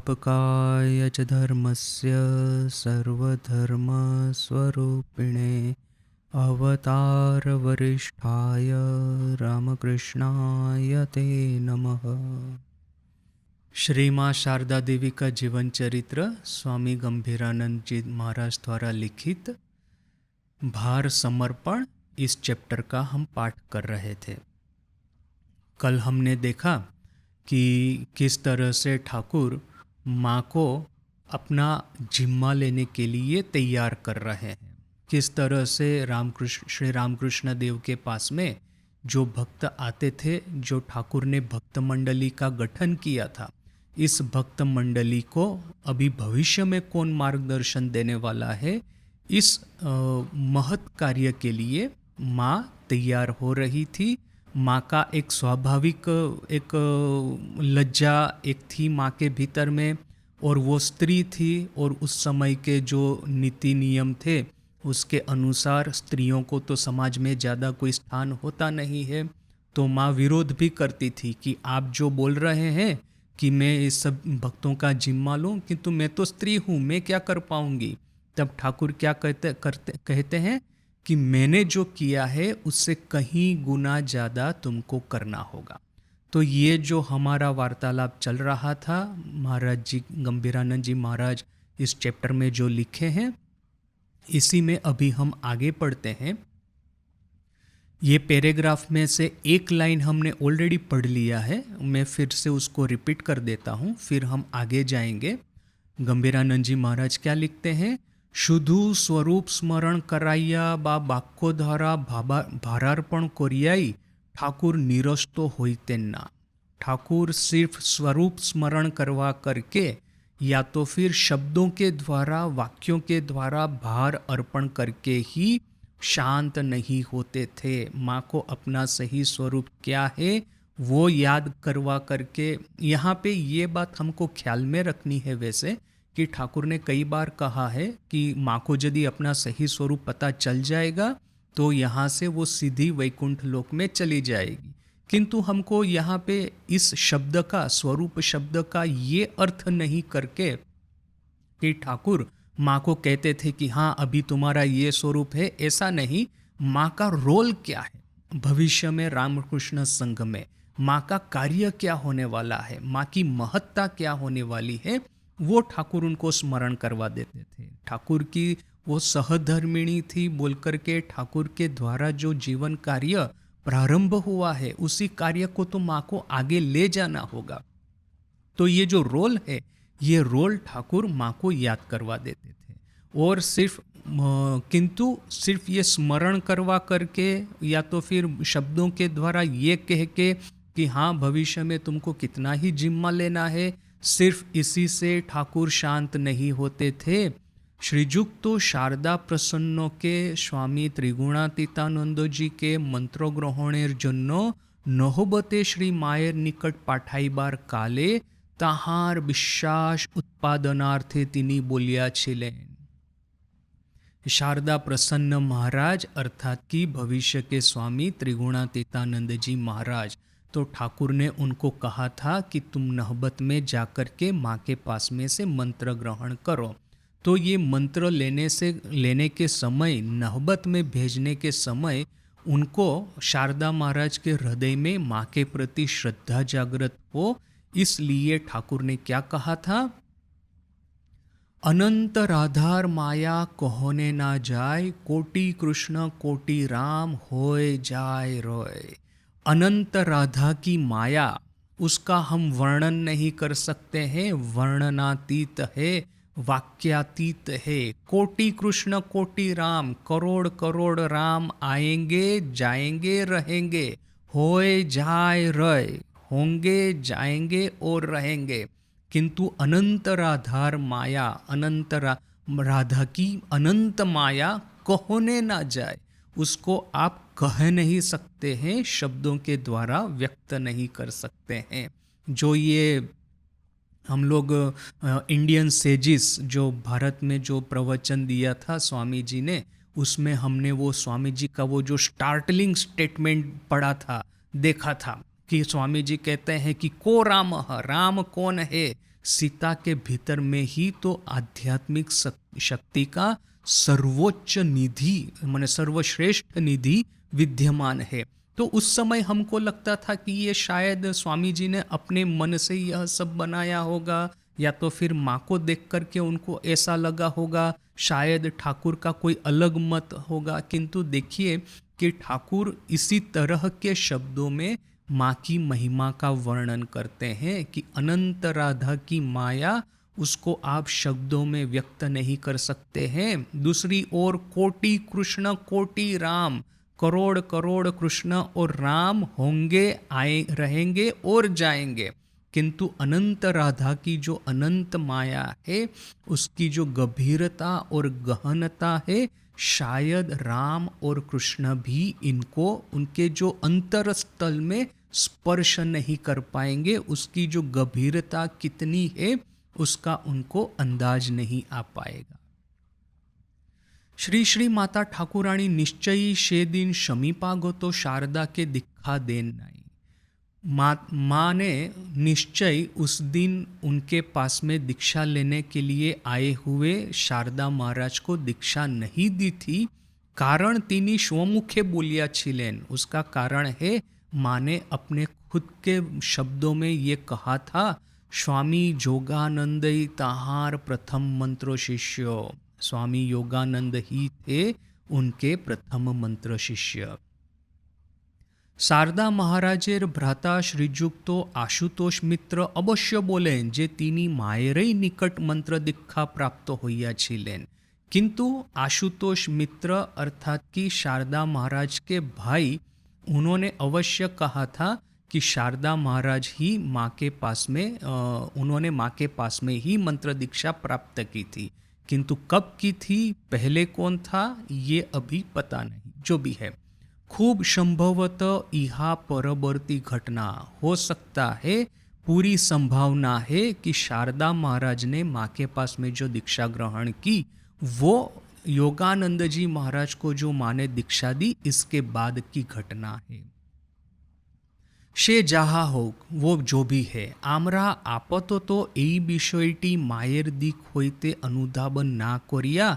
संस्थापकाय च धर्मस्य सर्वधर्मस्वरूपिणे अवतारवरिष्ठाय रामकृष्णाय ते नमः। श्री माँ शारदा देवी का जीवन चरित्र स्वामी गंभीरानंद जी महाराज द्वारा लिखित भार समर्पण, इस चैप्टर का हम पाठ कर रहे थे। कल हमने देखा कि किस तरह से ठाकुर माँ को अपना जिम्मा लेने के लिए तैयार कर रहे हैं, किस तरह से श्री रामकृष्ण देव के पास में जो भक्त आते थे, जो ठाकुर ने भक्त मंडली का गठन किया था, इस भक्त मंडली को अभी भविष्य में कौन मार्गदर्शन देने वाला है, इस महत् कार्य के लिए माँ तैयार हो रही थी। माँ का एक स्वाभाविक एक लज्जा एक थी माँ के भीतर में, और वो स्त्री थी, और उस समय के जो नीति नियम थे उसके अनुसार स्त्रियों को तो समाज में ज़्यादा कोई स्थान होता नहीं है। तो माँ विरोध भी करती थी कि आप जो बोल रहे हैं कि मैं इस सब भक्तों का जिम्मा लूँ, किंतु मैं तो स्त्री हूँ, मैं क्या कर पाऊँगी। तब ठाकुर क्या कहते हैं कि मैंने जो किया है उससे कहीं गुना ज़्यादा तुमको करना होगा। तो ये जो हमारा वार्तालाप चल रहा था, महाराज जी गंभीरानंद जी महाराज इस चैप्टर में जो लिखे हैं, इसी में अभी हम आगे पढ़ते हैं। ये पैराग्राफ में से एक लाइन हमने ऑलरेडी पढ़ लिया है, मैं फिर से उसको रिपीट कर देता हूँ, फिर हम आगे जाएंगे। गंभीरानंद जी महाराज क्या लिखते हैं? शुद्धु स्वरूप स्मरण कराइया बा बाक्यो द्वारा भारार्पण कोरियाई ठाकुर निरस्तो होइते ना। ठाकुर सिर्फ स्वरूप स्मरण करवा करके या तो फिर शब्दों के द्वारा, वाक्यों के द्वारा भार अर्पण करके ही शांत नहीं होते थे। माँ को अपना सही स्वरूप क्या है वो याद करवा करके, यहाँ पे ये बात हमको ख्याल में रखनी है वैसे कि ठाकुर ने कई बार कहा है कि माँ को यदि अपना सही स्वरूप पता चल जाएगा तो यहाँ से वो सीधी वैकुंठ लोक में चली जाएगी। किंतु हमको यहाँ पे इस शब्द का, स्वरूप शब्द का ये अर्थ नहीं करके कि ठाकुर माँ को कहते थे कि हाँ अभी तुम्हारा ये स्वरूप है, ऐसा नहीं। माँ का रोल क्या है भविष्य में रामकृष्ण संघ में, माँ का कार्य क्या होने वाला है, माँ की महत्ता क्या होने वाली है, वो ठाकुर उनको स्मरण करवा देते थे। ठाकुर की वो सहधर्मिणी थी बोल करके ठाकुर के द्वारा जो जीवन कार्य प्रारंभ हुआ है उसी कार्य को तो माँ को आगे ले जाना होगा। तो ये जो रोल है, ये रोल ठाकुर माँ को याद करवा देते थे। और सिर्फ किंतु सिर्फ ये स्मरण करवा करके या तो फिर शब्दों के द्वारा ये कह के कि हाँ भविष्य में तुमको कितना ही जिम्मा लेना है, सिर्फ इसी से ठाकुर शांत नहीं होते थे। श्रीजुक्त शारदा प्रसन्नों के स्वामी त्रिगुणातीतानंद जी के मंत्र ग्रहणेर जन्य নহবতে श्री मायर निकट पाठाइबार काले তাহার বিশ্বাস उत्पादनार्थे तिनी बोलिया छिलेन। शारदा प्रसन्न महाराज अर्थात कि भविष्य के स्वामी त्रिगुणातीतानंद जी महाराज, तो ठाकुर ने उनको कहा था कि तुम नहबत में जाकर के माँ के पास में से मंत्र ग्रहण करो। तो ये मंत्र लेने के समय, नहबत में भेजने के समय उनको शारदा महाराज के हृदय में माँ के प्रति श्रद्धा जागृत हो, इसलिए ठाकुर ने क्या कहा था? अनंत राधार माया कहोने ना जाए, कोटि कृष्ण कोटि राम होए जाए रोय। अनंत राधा की माया, उसका हम वर्णन नहीं कर सकते हैं, वर्णनातीत है, वाक्यातीत है। कोटि कृष्ण कोटि राम, करोड़ करोड़ राम आएंगे जाएंगे रहेंगे, होए जाए रहे, होंगे जाएंगे और रहेंगे, किंतु अनंत राधार माया, अनंत राधा की अनंत माया कहोने ना जाए, उसको आप कह नहीं सकते हैं, शब्दों के द्वारा व्यक्त नहीं कर सकते हैं। जो ये हम लोग इंडियन सेजिस, जो भारत में जो प्रवचन दिया था स्वामी जी ने, उसमें हमने वो स्वामी जी का वो जो स्टार्टलिंग स्टेटमेंट पढ़ा था, देखा था कि स्वामी जी कहते हैं कि को राम, राम कौन है, सीता के भीतर में ही तो आध्यात्मिक शक्ति का सर्वोच्च निधि, माने सर्वश्रेष्ठ निधि विद्यमान है। तो उस समय हमको लगता था कि ये शायद स्वामी जी ने अपने मन से यह सब बनाया होगा, या तो फिर माँ को देख कर के उनको ऐसा लगा होगा, शायद ठाकुर का कोई अलग मत होगा। किंतु देखिए कि ठाकुर इसी तरह के शब्दों में माँ की महिमा का वर्णन करते हैं कि अनंत राधा की माया, उसको आप शब्दों में व्यक्त नहीं कर सकते हैं। दूसरी ओर कोटि कृष्ण कोटि राम, करोड़ करोड़ कृष्ण और राम होंगे, आए रहेंगे और जाएंगे, किंतु अनंत राधा की जो अनंत माया है, उसकी जो गंभीरता और गहनता है, शायद राम और कृष्ण भी इनको उनके जो अंतरस्थल में स्पर्श नहीं कर पाएंगे। उसकी जो गंभीरता कितनी है उसका उनको अंदाज नहीं आ पाएगा। श्री श्री माता ठाकुराणी निश्चयी शे दिन समीपा गो तो शारदा के दिखा देन नहीं। माँ ने निश्चय उस दिन उनके पास में दीक्षा लेने के लिए आए हुए शारदा महाराज को दीक्षा नहीं दी थी। कारण तीनी स्वमुखे बोलिया छिलेन। उसका कारण है, माँ ने अपने खुद के शब्दों में ये कहा था, स्वामी योगानंद ताहार प्रथम मंत्र शिष्य। स्वामी योगानंद ही थे उनके प्रथम मंत्र शिष्य। शारदा महाराजेर भ्राता श्रीजुक्त आशुतोष मित्र अवश्य बोलें जे तीनी मायेरई निकट मंत्र दीक्षा प्राप्त होइया छिलेन। किंतु आशुतोष मित्र अर्थात कि शारदा महाराज के भाई, उन्होंने अवश्य कहा था कि शारदा महाराज ही माँ के पास में उन्होंने माँ के पास में ही मंत्र दीक्षा प्राप्त की थी। किंतु कब की थी, पहले कौन था, ये अभी पता नहीं। जो भी है, खूब संभवतः इहा परवर्ती घटना हो सकता है, पूरी संभावना है कि शारदा महाराज ने माँ के पास में जो दीक्षा ग्रहण की, वो योगानंद जी महाराज को जो माँ ने दीक्षा दी, इसके बाद की घटना है। সে যাহা হোক, वो जो भी है, আমরা আপাতত এই বিষয়টি মায়ের দিক হইতে অনুধাবন না করিয়া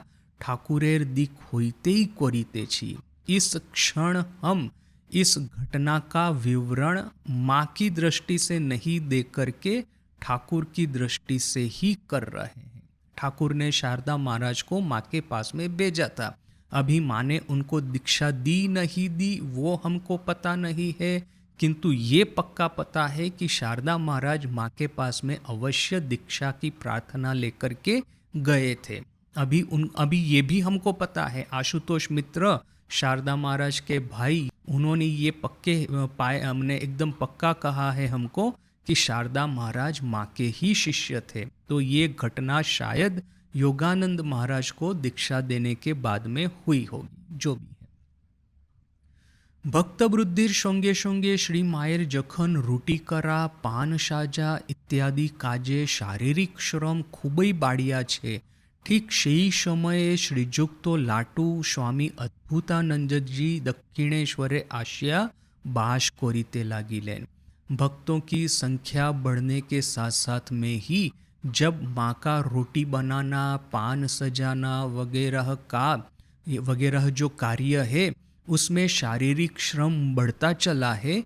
ঠাকুরের দিক হইতেই করিতেছি। इस क्षण हम इस घटना का विवरण माँ की दृष्टि से नहीं दे करके ठाकुर की दृष्टि से ही कर रहे हैं। ठाकुर ने शारदा महाराज को माँ के पास में भेजा था। अभी माँ ने उनको दीक्षा दी नहीं दी वो हमको पता नहीं है, किंतु ये पक्का पता है कि शारदा महाराज माँ के पास में अवश्य दीक्षा की प्रार्थना लेकर के गए थे। अभी ये भी हमको पता है, आशुतोष मित्र शारदा महाराज के भाई, उन्होंने ये पक्के पाए, हमने एकदम पक्का कहा है हमको कि शारदा महाराज माँ के ही शिष्य थे। तो ये घटना शायद योगानंद महाराज को दीक्षा देने के बाद में हुई होगी। जो भी है, भक्तवृद्धिर संगे संगे श्री माয়ের যখন রুটি করা, পান সাজা ইত্যাদি কাজে শারীরিক শ্রম খুবই বাড়িয়াছে, ঠিক সেই সময়ে শ্রীযুক্ত লাটু स्वामी अद्भुतानंदजी दक्षिणेश्वरे आशिया बास करिते लागिलेन। भक्तों की संख्या बढ़ने के साथ साथ में ही जब माँ का रोटी बनाना, पान सजाना वगैरह जो कार्य है उसमें शारीरिक श्रम बढ़ता चला है,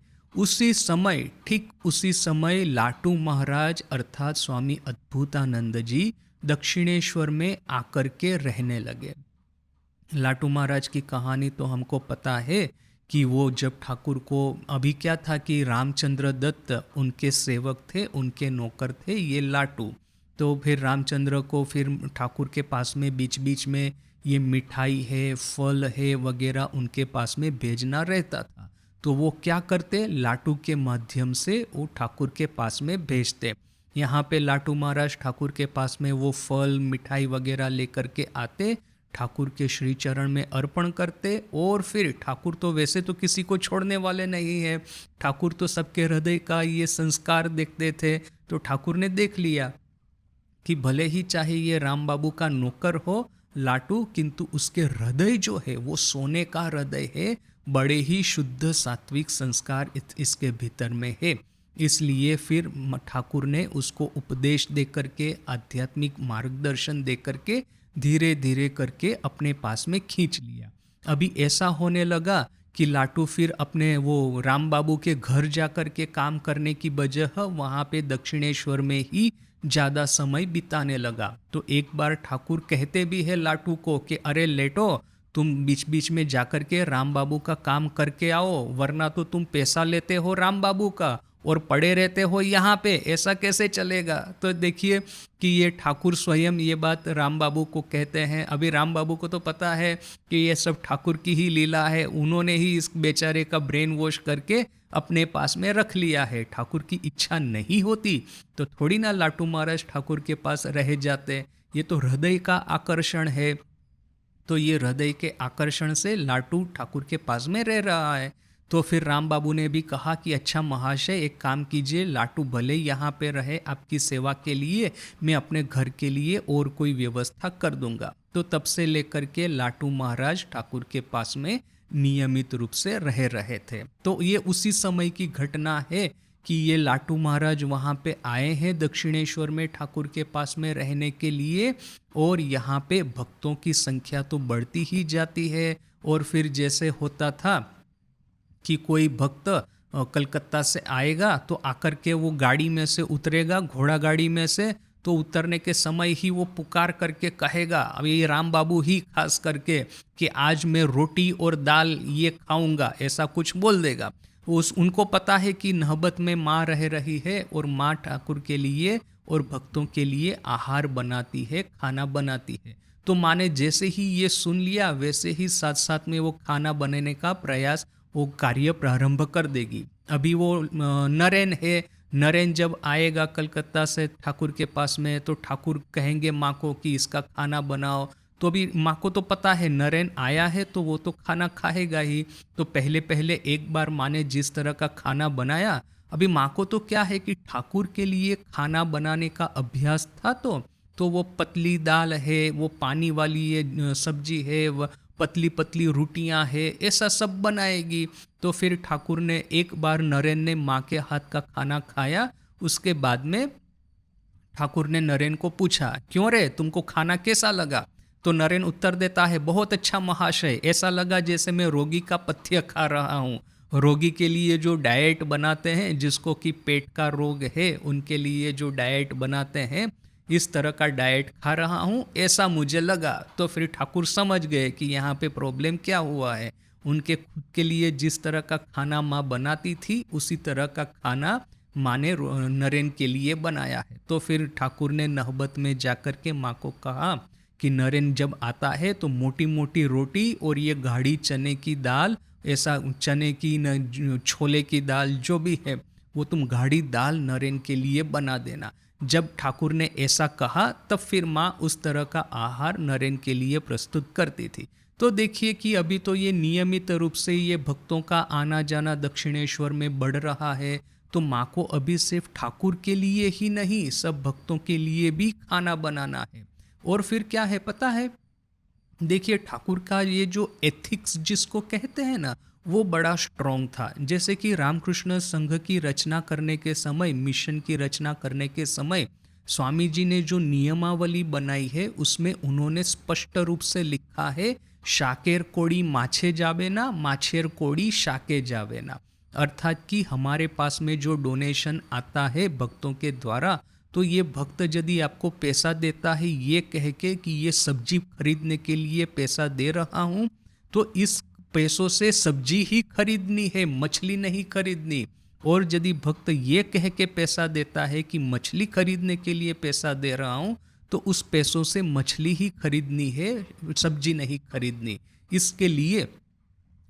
ठीक उसी समय लाटू महाराज अर्थात स्वामी अद्भुतानंद जी दक्षिणेश्वर में आकर के रहने लगे। लाटू महाराज की कहानी तो हमको पता है कि वो जब ठाकुर को, अभी क्या था कि रामचंद्र दत्त उनके सेवक थे, उनके नौकर थे ये लाटू। तो फिर रामचंद्र को फिर ठाकुर के पास में बीच बीच में ये मिठाई है, फल है वगैरह उनके पास में भेजना रहता था। तो वो क्या करते, लाटू के माध्यम से वो ठाकुर के पास में भेजते। यहाँ पे लाटू महाराज ठाकुर के पास में वो फल मिठाई वगैरह लेकर के आते, ठाकुर के श्री चरण में अर्पण करते, और फिर ठाकुर तो वैसे तो किसी को छोड़ने वाले नहीं है, ठाकुर तो सबके हृदय का ये संस्कार देखते थे। तो ठाकुर ने देख लिया कि भले ही चाहे ये राम बाबू का नौकर हो लाटू, किंतु उसके हृदय जो है वो सोने का हृदय है, बड़े ही शुद्ध सात्विक संस्कार इसके भीतर में है। इसलिए फिर ठाकुर ने उसको उपदेश दे करके, आध्यात्मिक मार्गदर्शन दे करके धीरे धीरे करके अपने पास में खींच लिया। अभी ऐसा होने लगा कि लाटू फिर अपने वो राम बाबू के घर जा कर के काम करने की बजाय वहाँ पे दक्षिणेश्वर में ही ज़्यादा समय बिताने लगा। तो एक बार ठाकुर कहते भी है लाटू को कि अरे लेटो, तुम बीच बीच में जाकर के राम बाबू का काम करके आओ, वरना तो तुम पैसा लेते हो राम बाबू का और पड़े रहते हो यहाँ पे, ऐसा कैसे चलेगा। तो देखिए कि ये ठाकुर स्वयं ये बात राम बाबू को कहते हैं। अभी राम बाबू को तो पता है कि ये सब ठाकुर की ही लीला है, उन्होंने ही इस बेचारे का ब्रेन वॉश करके अपने पास में रख लिया है। ठाकुर की इच्छा नहीं होती तो थोड़ी ना लाटू महाराज ठाकुर के पास रह जाते। ये तो हृदय का आकर्षण है। तो ये हृदय के आकर्षण से लाटू ठाकुर के पास में रह रहा है। तो फिर राम बाबू ने भी कहा कि अच्छा महाशय, एक काम कीजिए, लाटू भले यहाँ पे रहे आपकी सेवा के लिए, मैं अपने घर के लिए और कोई व्यवस्था कर दूंगा। तो तब से लेकर के लाटू महाराज ठाकुर के पास में नियमित रूप से रह रहे थे। तो ये उसी समय की घटना है कि ये लाटू महाराज वहाँ पे आए हैं दक्षिणेश्वर में ठाकुर के पास में रहने के लिए, और यहाँ पे भक्तों की संख्या तो बढ़ती ही जाती है। और फिर जैसे होता था कि कोई भक्त कलकत्ता से आएगा तो आकर के वो गाड़ी में से उतरेगा, घोड़ा गाड़ी में से, तो उतरने के समय ही वो पुकार करके कहेगा, अब ये राम बाबू ही खास करके, कि आज मैं रोटी और दाल ये खाऊंगा, ऐसा कुछ बोल देगा। उनको पता है कि नहबत में माँ रह रही है और माँ ठाकुर के लिए और भक्तों के लिए आहार बनाती है, खाना बनाती है। तो माँ ने जैसे ही ये सुन लिया वैसे ही साथ साथ में वो खाना बनाने का प्रयास, वो कार्य प्रारंभ कर देगी। अभी वो नरेन है, नरेन जब आएगा कलकत्ता से ठाकुर के पास में, तो ठाकुर कहेंगे माँ को कि इसका खाना बनाओ। तो अभी माँ को तो पता है नरेन आया है तो वो तो खाना खाएगा ही। तो पहले पहले एक बार माँ ने जिस तरह का खाना बनाया, अभी माँ को तो क्या है कि ठाकुर के लिए खाना बनाने का अभ्यास था। तो वो पतली दाल है, वो पानी वाली ये सब्जी है, वो पतली पतली रोटियां है, ऐसा सब बनाएगी। तो फिर ठाकुर ने एक बार नरेन ने माँ के हाथ का खाना खाया। उसके बाद में ठाकुर ने नरेन को पूछा, क्यों रे, तुमको खाना कैसा लगा। तो नरेन उत्तर देता है, बहुत अच्छा महाशय, ऐसा लगा जैसे मैं रोगी का पथ्य खा रहा हूँ। रोगी के लिए जो डाइट बनाते हैं, जिसको कि पेट का रोग है, उनके लिए जो डाइट बनाते हैं, इस तरह का डाइट खा रहा हूँ, ऐसा मुझे लगा। तो फिर ठाकुर समझ गए कि यहाँ पे प्रॉब्लम क्या हुआ है। उनके खुद के लिए जिस तरह का खाना माँ बनाती थी, उसी तरह का खाना माँ ने नरेन के लिए बनाया है। तो फिर ठाकुर ने नहबत में जाकर के माँ को कहा कि नरेन जब आता है तो मोटी मोटी रोटी और ये गाढ़ी चने की दाल, ऐसा चने की न छोले की दाल जो भी है, वो तुम गाढ़ी दाल नरेन के लिए बना देना। जब ठाकुर ने ऐसा कहा तब फिर माँ उस तरह का आहार नरेन के लिए प्रस्तुत करती थी। तो देखिए कि अभी तो ये नियमित रूप से ये भक्तों का आना जाना दक्षिणेश्वर में बढ़ रहा है। तो माँ को अभी सिर्फ ठाकुर के लिए ही नहीं, सब भक्तों के लिए भी खाना बनाना है। और फिर क्या है पता है, देखिए ठाकुर का ये जो एथिक्स जिसको कहते हैं ना, वो बड़ा स्ट्रॉन्ग था। जैसे कि रामकृष्ण संघ की रचना करने के समय, मिशन की रचना करने के समय स्वामी जी ने जो नियमावली बनाई है, उसमें उन्होंने स्पष्ट रूप से लिखा है, शाकेर कोड़ी माछे जावे ना, माछेर कोड़ी शाके जावे ना। अर्थात कि हमारे पास में जो डोनेशन आता है भक्तों के द्वारा, तो ये भक्त यदि आपको पैसा देता है ये कह के कि ये सब्जी खरीदने के लिए पैसा दे रहा हूँ, तो इस पैसों से सब्जी ही खरीदनी है, मछली नहीं खरीदनी। और यदि भक्त ये कह के पैसा देता है कि मछली खरीदने के लिए पैसा दे रहा हूँ, तो उस पैसों से मछली ही खरीदनी है, सब्जी नहीं खरीदनी। इसके लिए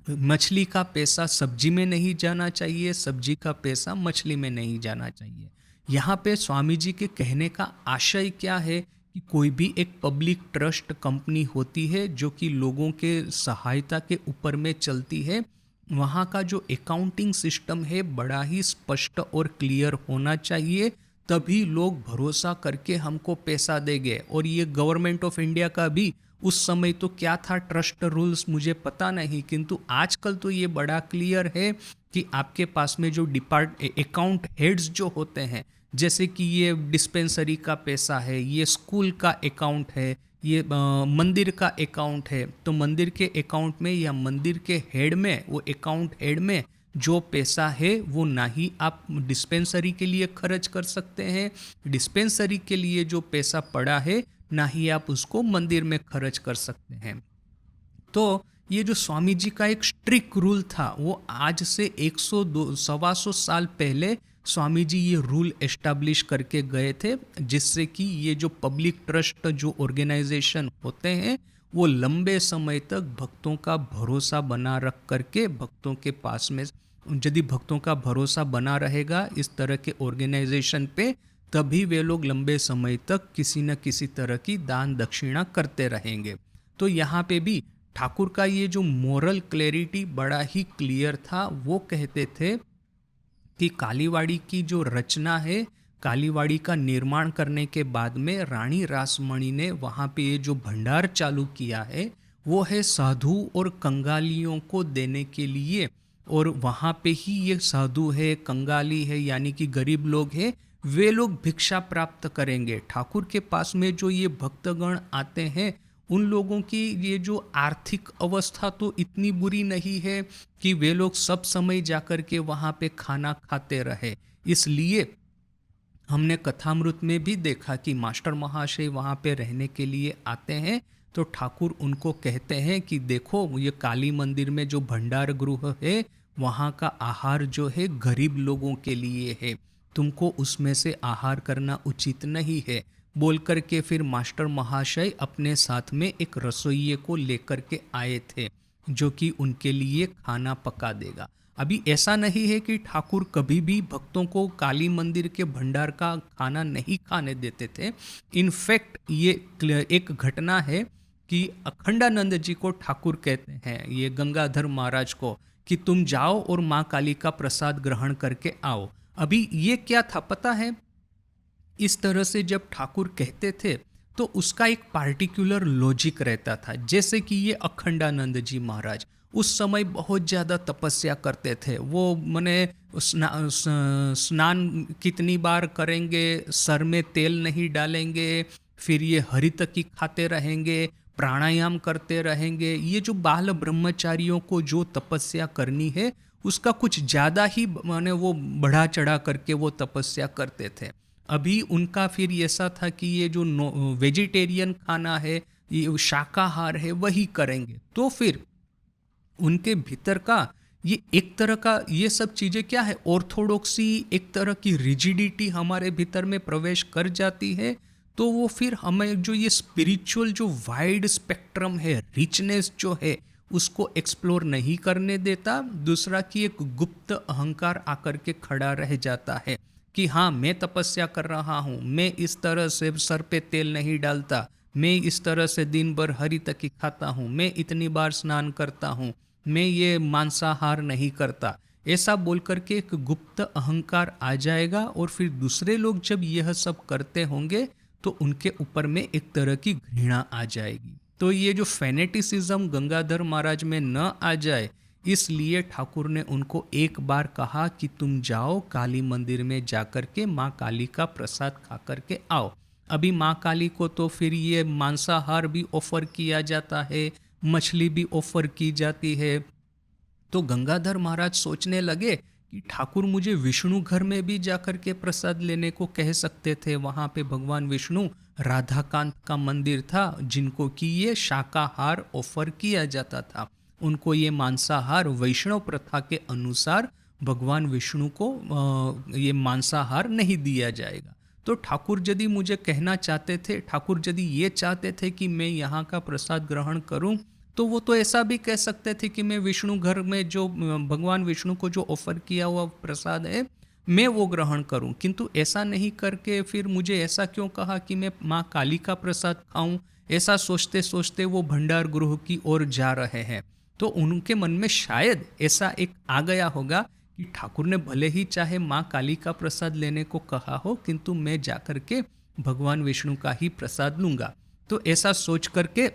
मछली का पैसा सब्जी में नहीं जाना चाहिए, सब्जी का पैसा मछली में नहीं जाना चाहिए। यहाँ पे स्वामी जी के कहने का आशय क्या है कि कोई भी एक पब्लिक ट्रस्ट कंपनी होती है जो कि लोगों के सहायता के ऊपर में चलती है, वहाँ का जो अकाउंटिंग सिस्टम है बड़ा ही स्पष्ट और क्लियर होना चाहिए, तभी लोग भरोसा करके हमको पैसा देंगे। और ये गवर्नमेंट ऑफ इंडिया का भी उस समय तो क्या था ट्रस्ट रूल्स मुझे पता नहीं, किंतु आजकल तो ये बड़ा क्लियर है कि आपके पास में जो अकाउंट हेड्स जो होते हैं, जैसे कि ये डिस्पेंसरी का पैसा है, ये स्कूल का अकाउंट है, ये मंदिर का अकाउंट है, तो मंदिर के अकाउंट में या मंदिर के हेड में, वो अकाउंट हेड में जो पैसा है वो ना ही आप डिस्पेंसरी के लिए खर्च कर सकते हैं, डिस्पेंसरी के लिए जो पैसा पड़ा है ना ही आप उसको मंदिर में खर्च कर सकते हैं। तो ये जो स्वामी जी का एक स्ट्रिक्ट रूल था, वो आज से 100 साल पहले स्वामी जी ये रूल एस्टैब्लिश करके गए थे, जिससे कि ये जो पब्लिक ट्रस्ट जो ऑर्गेनाइजेशन होते हैं वो लंबे समय तक भक्तों का भरोसा बना रख करके भक्तों के पास में, यदि भक्तों का भरोसा बना रहेगा इस तरह के ऑर्गेनाइजेशन पे, तभी वे लोग लंबे समय तक किसी न किसी तरह की दान दक्षिणा करते रहेंगे। तो यहाँ पे भी ठाकुर का ये जो मोरल क्लैरिटी बड़ा ही क्लियर था। वो कहते थे कि कालीवाड़ी की जो रचना है, कालीवाड़ी का निर्माण करने के बाद में रानी रासमणी ने वहाँ पे ये जो भंडार चालू किया है वो है साधु और कंगालियों को देने के लिए, और वहाँ पे ही ये साधु है, कंगाली है, यानी कि गरीब लोग हैं, वे लोग भिक्षा प्राप्त करेंगे। ठाकुर के पास में जो ये भक्तगण आते हैं उन लोगों की ये जो आर्थिक अवस्था तो इतनी बुरी नहीं है कि वे लोग सब समय जाकर के वहाँ पे खाना खाते रहे। इसलिए हमने कथामृत में भी देखा कि मास्टर महाशय वहाँ पे रहने के लिए आते हैं, तो ठाकुर उनको कहते हैं कि देखो ये काली मंदिर में जो भंडार गृह है वहाँ का आहार जो है गरीब लोगों के लिए है, तुमको उसमें से आहार करना उचित नहीं है। बोल कर के फिर मास्टर महाशय अपने साथ में एक रसोइये को लेकर के आए थे जो कि उनके लिए खाना पका देगा। अभी ऐसा नहीं है कि ठाकुर कभी भी भक्तों को काली मंदिर के भंडार का खाना नहीं खाने देते थे। इनफैक्ट ये एक घटना है कि अखंडानंद जी को ठाकुर कहते हैं, ये गंगाधर महाराज को, कि तुम जाओ और माँ काली का प्रसाद ग्रहण करके आओ। अभी ये क्या था पता है, इस तरह से जब ठाकुर कहते थे तो उसका एक पार्टिकुलर लॉजिक रहता था। जैसे कि ये अखंडानंद जी महाराज उस समय बहुत ज़्यादा तपस्या करते थे। वो मने स्नान कितनी बार करेंगे, सर में तेल नहीं डालेंगे, फिर ये हरितकी खाते रहेंगे, प्राणायाम करते रहेंगे। ये जो बाल ब्रह्मचारियों को जो तपस्या करनी है उसका कुछ ज़्यादा ही माने वो बढ़ा चढ़ा करके वो तपस्या करते थे। अभी उनका फिर ऐसा था कि ये जो वेजिटेरियन खाना है, ये शाकाहार है, वही करेंगे। तो फिर उनके भीतर का ये एक तरह का ये सब चीज़ें क्या है, ऑर्थोडॉक्सी, एक तरह की रिजिडिटी हमारे भीतर में प्रवेश कर जाती है। तो वो फिर हमें जो ये स्पिरिचुअल जो वाइड स्पेक्ट्रम है, रिचनेस जो है, उसको एक्सप्लोर नहीं करने देता। दूसरा कि एक गुप्त अहंकार आकर के खड़ा रह जाता है कि हाँ मैं तपस्या कर रहा हूँ, मैं इस तरह से सर पे तेल नहीं डालता, मैं इस तरह से दिन भर हरी तकी खाता हूँ, मैं इतनी बार स्नान करता हूँ, मैं ये मांसाहार नहीं करता। ऐसा बोल करके एक गुप्त अहंकार आ जाएगा और फिर दूसरे लोग जब यह सब करते होंगे तो उनके ऊपर में एक तरह की घृणा आ जाएगी। तो ये जो फेनेटिसिज्म गंगाधर महाराज में न आ जाए, इसलिए ठाकुर ने उनको एक बार कहा कि तुम जाओ काली मंदिर में जाकर के माँ काली का प्रसाद खा करके आओ। अभी माँ काली को तो फिर ये मांसाहार भी ऑफर किया जाता है, मछली भी ऑफर की जाती है। तो गंगाधर महाराज सोचने लगे कि ठाकुर मुझे विष्णु घर में भी जाकर के प्रसाद लेने को कह सकते थे। वहाँ पे भगवान विष्णु राधाकांत का मंदिर था जिनको कि ये शाकाहार ऑफर किया जाता था। उनको ये मांसाहार वैष्णव प्रथा के अनुसार भगवान विष्णु को ये मांसाहार नहीं दिया जाएगा। तो ठाकुर यदि मुझे कहना चाहते थे, ठाकुर यदि ये चाहते थे कि मैं यहाँ का प्रसाद ग्रहण करूँ, तो वो तो ऐसा भी कह सकते थे कि मैं विष्णु घर में जो भगवान विष्णु को जो ऑफर किया हुआ प्रसाद है मैं वो ग्रहण करूं। किंतु ऐसा नहीं करके फिर मुझे ऐसा क्यों कहा कि मैं माँ काली का प्रसाद खाऊं। ऐसा सोचते सोचते वो भंडार गृह की ओर जा रहे हैं। तो उनके मन में शायद ऐसा एक आ गया होगा कि ठाकुर ने भले ही चाहे माँ काली का प्रसाद लेने को कहा हो, किंतु मैं जाकर के भगवान विष्णु का ही प्रसाद लूँगा। तो ऐसा सोच करके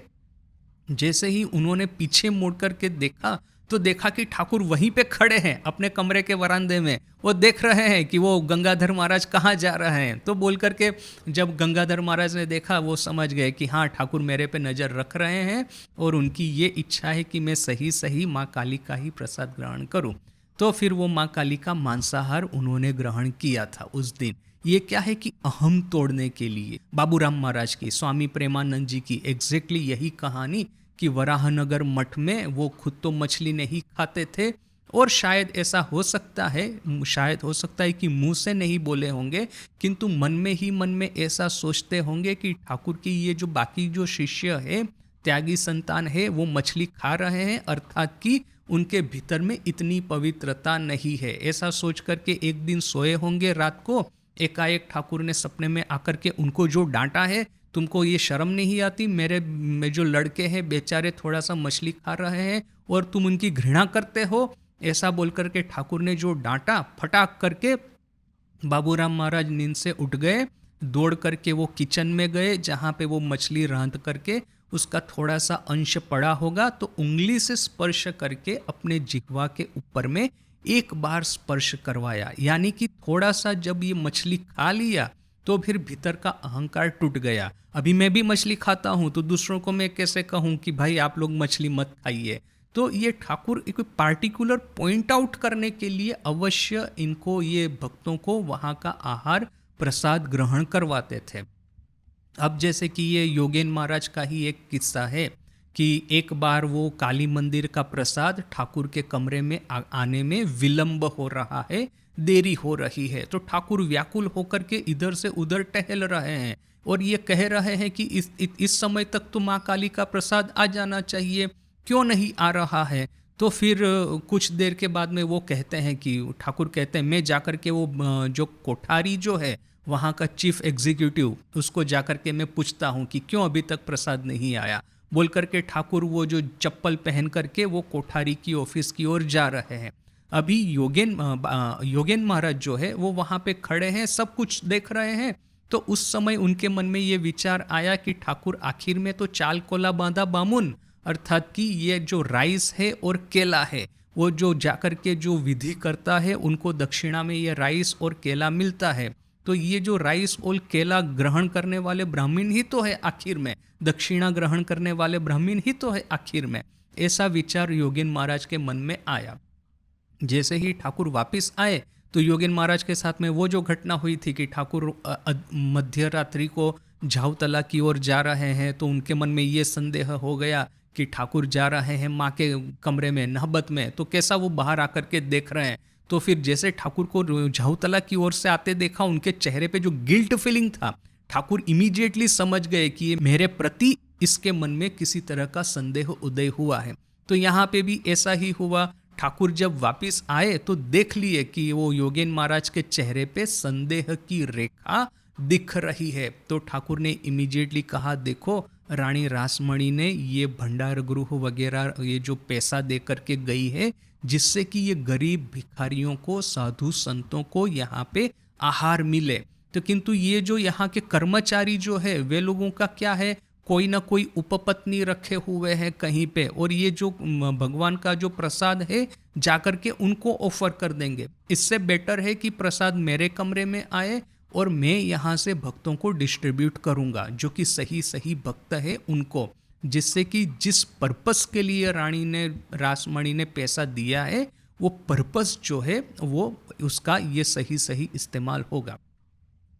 जैसे ही उन्होंने पीछे मुड़ कर के देखा तो देखा कि ठाकुर वहीं पे खड़े हैं अपने कमरे के वरांदे में, वो देख रहे हैं कि वो गंगाधर महाराज कहाँ जा रहे हैं। तो बोल करके जब गंगाधर महाराज ने देखा, वो समझ गए कि हाँ, ठाकुर मेरे पे नज़र रख रहे हैं और उनकी ये इच्छा है कि मैं सही सही माँ काली का ही प्रसाद ग्रहण करूँ। तो फिर वो माँ काली का मांसाहार उन्होंने ग्रहण किया था उस दिन। ये क्या है कि अहम तोड़ने के लिए बाबूराम महाराज की, स्वामी प्रेमानंद जी की एग्जैक्टली यही कहानी कि वराहनगर मठ में वो खुद तो मछली नहीं खाते थे, और शायद ऐसा हो सकता है, शायद हो सकता है कि मुंह से नहीं बोले होंगे, किंतु मन में ही मन में ऐसा सोचते होंगे कि ठाकुर की ये जो बाकी जो शिष्य है, त्यागी संतान है, वो मछली खा रहे हैं, अर्थात कि उनके भीतर में इतनी पवित्रता नहीं है। ऐसा सोच करके एक दिन सोए होंगे रात को, एकाएक ठाकुर ने सपने में आकर के उनको जो डांटा है, तुमको ये शर्म नहीं आती, मेरे जो लड़के हैं बेचारे थोड़ा सा मछली खा रहे हैं और तुम उनकी घृणा करते हो। ऐसा बोल करके ठाकुर ने जो डांटा, फटाक करके बाबूराम महाराज नींद से उठ गए, दौड़ करके वो किचन में गए जहाँ पे वो मछली रांध करके उसका थोड़ा सा अंश पड़ा होगा, तो उंगली से स्पर्श करके अपने जिह्वा के ऊपर में एक बार स्पर्श करवाया। यानी कि थोड़ा सा जब ये मछली खा लिया तो फिर भीतर का अहंकार टूट गया। अभी मैं भी मछली खाता हूँ तो दूसरों को मैं कैसे कहूँ कि भाई आप लोग मछली मत खाइए। तो ये ठाकुर एक पार्टिकुलर पॉइंट आउट करने के लिए अवश्य इनको, ये भक्तों को वहाँ का आहार प्रसाद ग्रहण करवाते थे। अब जैसे कि ये योगेन महाराज का ही एक किस्सा है कि एक बार वो काली मंदिर का प्रसाद ठाकुर के कमरे में आने में विलंब हो रहा है, देरी हो रही है। तो ठाकुर व्याकुल होकर के इधर से उधर टहल रहे हैं और ये कह रहे हैं कि इस समय तक तो माँ काली का प्रसाद आ जाना चाहिए, क्यों नहीं आ रहा है। तो फिर कुछ देर के बाद में वो कहते हैं कि ठाकुर कहते हैं मैं जाकर के वो जो कोठारी जो है वहाँ का चीफ एग्जीक्यूटिव, उसको जाकर के मैं पूछता हूँ कि क्यों अभी तक प्रसाद नहीं आया। बोल करके ठाकुर वो जो चप्पल पहन करके वो कोठारी की ऑफिस की ओर जा रहे हैं। अभी योगेन महाराज जो है वो वहाँ पे खड़े हैं, सब कुछ देख रहे हैं। तो उस समय उनके मन में ये विचार आया कि ठाकुर आखिर में तो चाल कोला बांधा बामुन, अर्थात कि ये जो राइस है और केला है, वो जो जाकर के जो विधि करता है उनको दक्षिणा में ये राइस और केला मिलता है। तो ये जो राइस और केला ग्रहण करने वाले ब्राह्मण ही तो है आखिर में, दक्षिणा ग्रहण करने वाले ब्राह्मण ही तो है आखिर में। ऐसा विचार योगेन महाराज के मन में आया। जैसे ही ठाकुर वापस आए तो योगेन महाराज के साथ में वो जो घटना हुई थी कि ठाकुर मध्य रात्रि को झावतला की ओर जा रहे हैं, तो उनके मन में ये संदेह हो गया कि ठाकुर जा रहे हैं माँ के कमरे में नहबत में, तो कैसा वो बाहर आकर के देख रहे हैं। तो फिर जैसे ठाकुर को झावतला की ओर से आते देखा, उनके चेहरे पे जो गिल्ट फीलिंग था, ठाकुर इमीडिएटली समझ गए कि ये मेरे प्रति इसके मन में किसी तरह का संदेह उदय हुआ है। तो यहाँ पे भी ऐसा ही हुआ। ठाकुर जब वापस आए तो देख लिए कि वो योगेन महाराज के चेहरे पे संदेह की रेखा दिख रही है। तो ठाकुर ने इमीडिएटली कहा, देखो रानी रासमणी ने ये भंडार गृह वगैरह ये जो पैसा दे करके गई है, जिससे कि ये गरीब भिखारियों को, साधु संतों को यहाँ पे आहार मिले। तो किंतु ये जो यहाँ के कर्मचारी जो है वे लोगों का क्या है, कोई ना कोई उपपत्नी रखे हुए हैं कहीं पे, और ये जो भगवान का जो प्रसाद है जाकर के उनको ऑफर कर देंगे। इससे बेटर है कि प्रसाद मेरे कमरे में आए और मैं यहाँ से भक्तों को डिस्ट्रीब्यूट करूँगा, जो कि सही सही भक्त है उनको, जिससे कि जिस पर्पस के लिए रासमणी ने पैसा दिया है वो पर्पस जो है वो उसका ये सही सही इस्तेमाल होगा।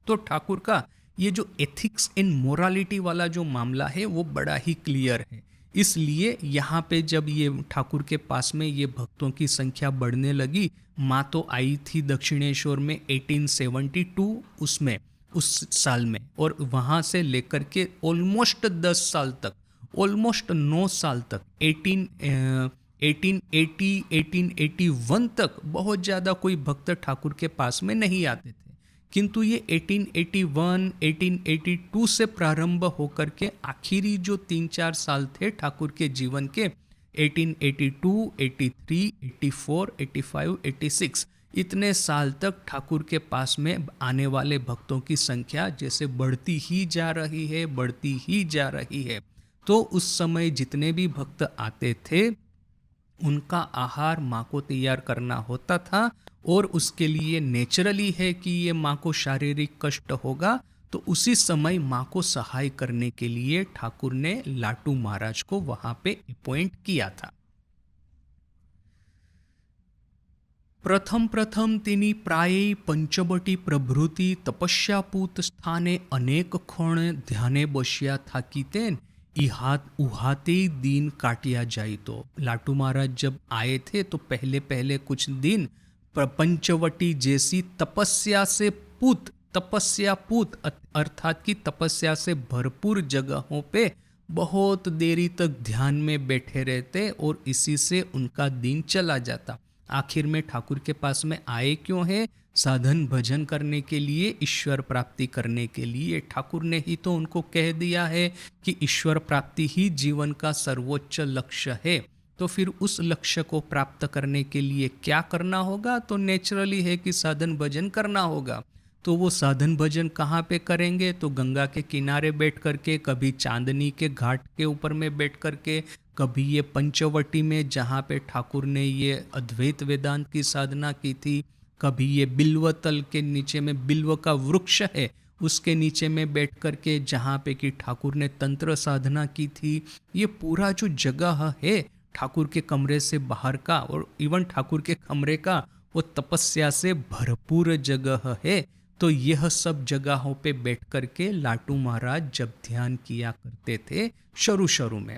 तो ठाकुर का ये जो एथिक्स एंड मोरालिटी वाला जो मामला है वो बड़ा ही क्लियर है। इसलिए यहाँ पे जब ये ठाकुर के पास में ये भक्तों की संख्या बढ़ने लगी, माँ तो आई थी दक्षिणेश्वर में 1872 उसमें, उस साल में, और वहाँ से लेकर के ऑलमोस्ट 10 साल तक, ऑलमोस्ट 9 साल तक, 1880 1881 तक बहुत ज़्यादा कोई भक्त ठाकुर के पास में नहीं आते थे। किंतु ये 1881 1882 से प्रारंभ होकर के आखिरी जो 3-4 साल थे ठाकुर के जीवन के, 1882 83 84 85 86, इतने साल तक ठाकुर के पास में आने वाले भक्तों की संख्या जैसे बढ़ती ही जा रही है, बढ़ती ही जा रही है। तो उस समय जितने भी भक्त आते थे उनका आहार माँ को तैयार करना होता था, और उसके लिए नेचुरली है कि ये माँ को शारीरिक कष्ट होगा, तो उसी समय माँ को सहाय करने के लिए ठाकुर ने लाटू महाराज को वहां पे अपॉइंट किया था। प्रथम प्रथम तिनी प्राये पंचवटी प्रभृति तपस्यापूत स्थाने अनेक क्षण ध्याने बस्या था कि तेन इहात उहाते दिन काटिया जाई। तो लाटू महाराज जब आए थे तो पहले पहले कुछ दिन पंचवटी जैसी तपस्या से पूत, तपस्या पूत अर्थात की तपस्या से भरपूर जगहों पे बहुत देरी तक ध्यान में बैठे रहते, और इसी से उनका दिन चला जाता। आखिर में ठाकुर के पास में आए क्यों है? साधन भजन करने के लिए, ईश्वर प्राप्ति करने के लिए। ठाकुर ने ही तो उनको कह दिया है कि ईश्वर प्राप्ति ही जीवन का सर्वोच्च लक्ष्य है। तो फिर उस लक्ष्य को प्राप्त करने के लिए क्या करना होगा? तो नेचुरली है कि साधन भजन करना होगा। तो वो साधन भजन कहाँ पे करेंगे? तो गंगा के किनारे बैठ करके, कभी चांदनी के घाट के ऊपर में बैठ करके, कभी ये पंचवटी में जहाँ पे ठाकुर ने ये अद्वैत वेदांत की साधना की थी, कभी ये बिल्व तल के नीचे में बिल्व का वृक्ष है उसके नीचे में बैठ करके जहाँ पे कि ठाकुर ने तंत्र साधना की थी। ये पूरा जो जगह है ठाकुर के कमरे से बाहर का, और इवन ठाकुर के कमरे का, वो तपस्या से भरपूर जगह है। तो यह सब जगहों पे बैठ करके लाटू महाराज जब ध्यान किया करते थे शुरू शुरू में।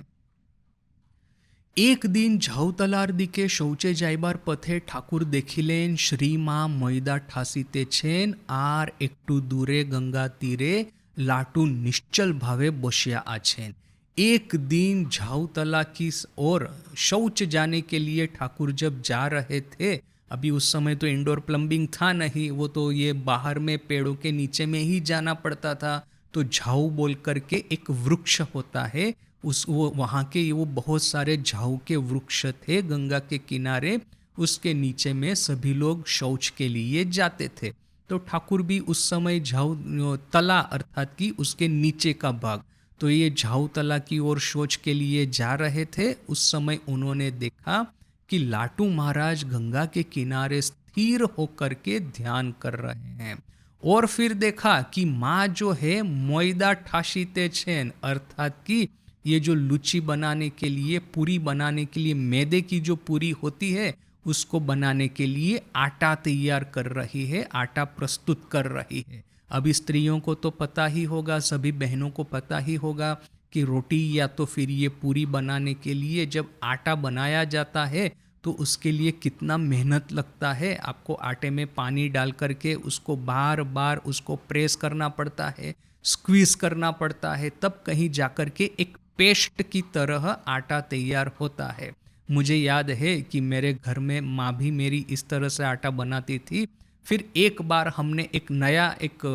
एक दिन झाउतलार दिके शौचे जाइबार पथे ठाकुर देखिलेन श्री माँ मैदा ठासीते छेन आर एकटू दूरे गंगा तीरे लाटू निश्चल भावे बसिया आछेन। एक दिन झाउतला की ओर शौच जाने के लिए ठाकुर जब जा रहे थे, अभी उस समय तो इंडोर प्लम्बिंग था नहीं, वो तो ये बाहर में पेड़ों के नीचे में ही जाना पड़ता था। तो झाऊ बोल करके एक वृक्ष होता है, उस वो वहाँ के वो बहुत सारे झाऊ के वृक्ष थे गंगा के किनारे, उसके नीचे में सभी लोग शौच के लिए जाते थे। तो ठाकुर भी उस समय झाऊ तला अर्थात कि उसके नीचे का भाग, तो ये झाऊ तला की ओर शौच के लिए जा रहे थे। उस समय उन्होंने देखा कि लाटू महाराज गंगा के किनारे स्थिर होकर के ध्यान कर रहे हैं, और फिर देखा कि माँ जो है मैदा ठासीते छेन अर्थात कि ये जो लुची बनाने के लिए, पूरी बनाने के लिए, मैदे की जो पूरी होती है उसको बनाने के लिए आटा तैयार कर रही है, आटा प्रस्तुत कर रही है। अभी स्त्रियों को तो पता ही होगा, सभी बहनों को पता ही होगा कि रोटी या तो फिर ये पूरी बनाने के लिए जब आटा बनाया जाता है तो उसके लिए कितना मेहनत लगता है। आपको आटे में पानी डाल करके उसको बार बार उसको प्रेस करना पड़ता है, स्क्वीज करना पड़ता है, तब कहीं जाकर के एक पेस्ट की तरह आटा तैयार होता है। मुझे याद है कि मेरे घर में माँ भी मेरी इस तरह से आटा बनाती थी। फिर एक बार हमने एक नया एक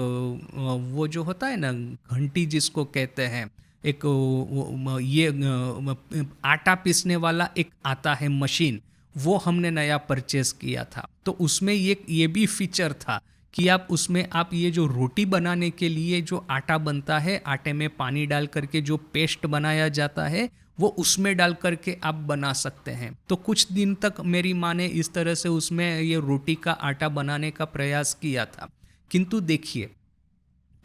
वो जो होता है ना घंटी जिसको कहते हैं, एक ये आटा पीसने वाला एक आता है मशीन, वो हमने नया परचेस किया था। तो उसमें ये भी फीचर था कि आप उसमें आप ये जो रोटी बनाने के लिए जो आटा बनता है, आटे में पानी डाल करके जो पेस्ट बनाया जाता है वो उसमें डाल करके आप बना सकते हैं। तो कुछ दिन तक मेरी माँ ने इस तरह से उसमें ये रोटी का आटा बनाने का प्रयास किया था। किंतु देखिए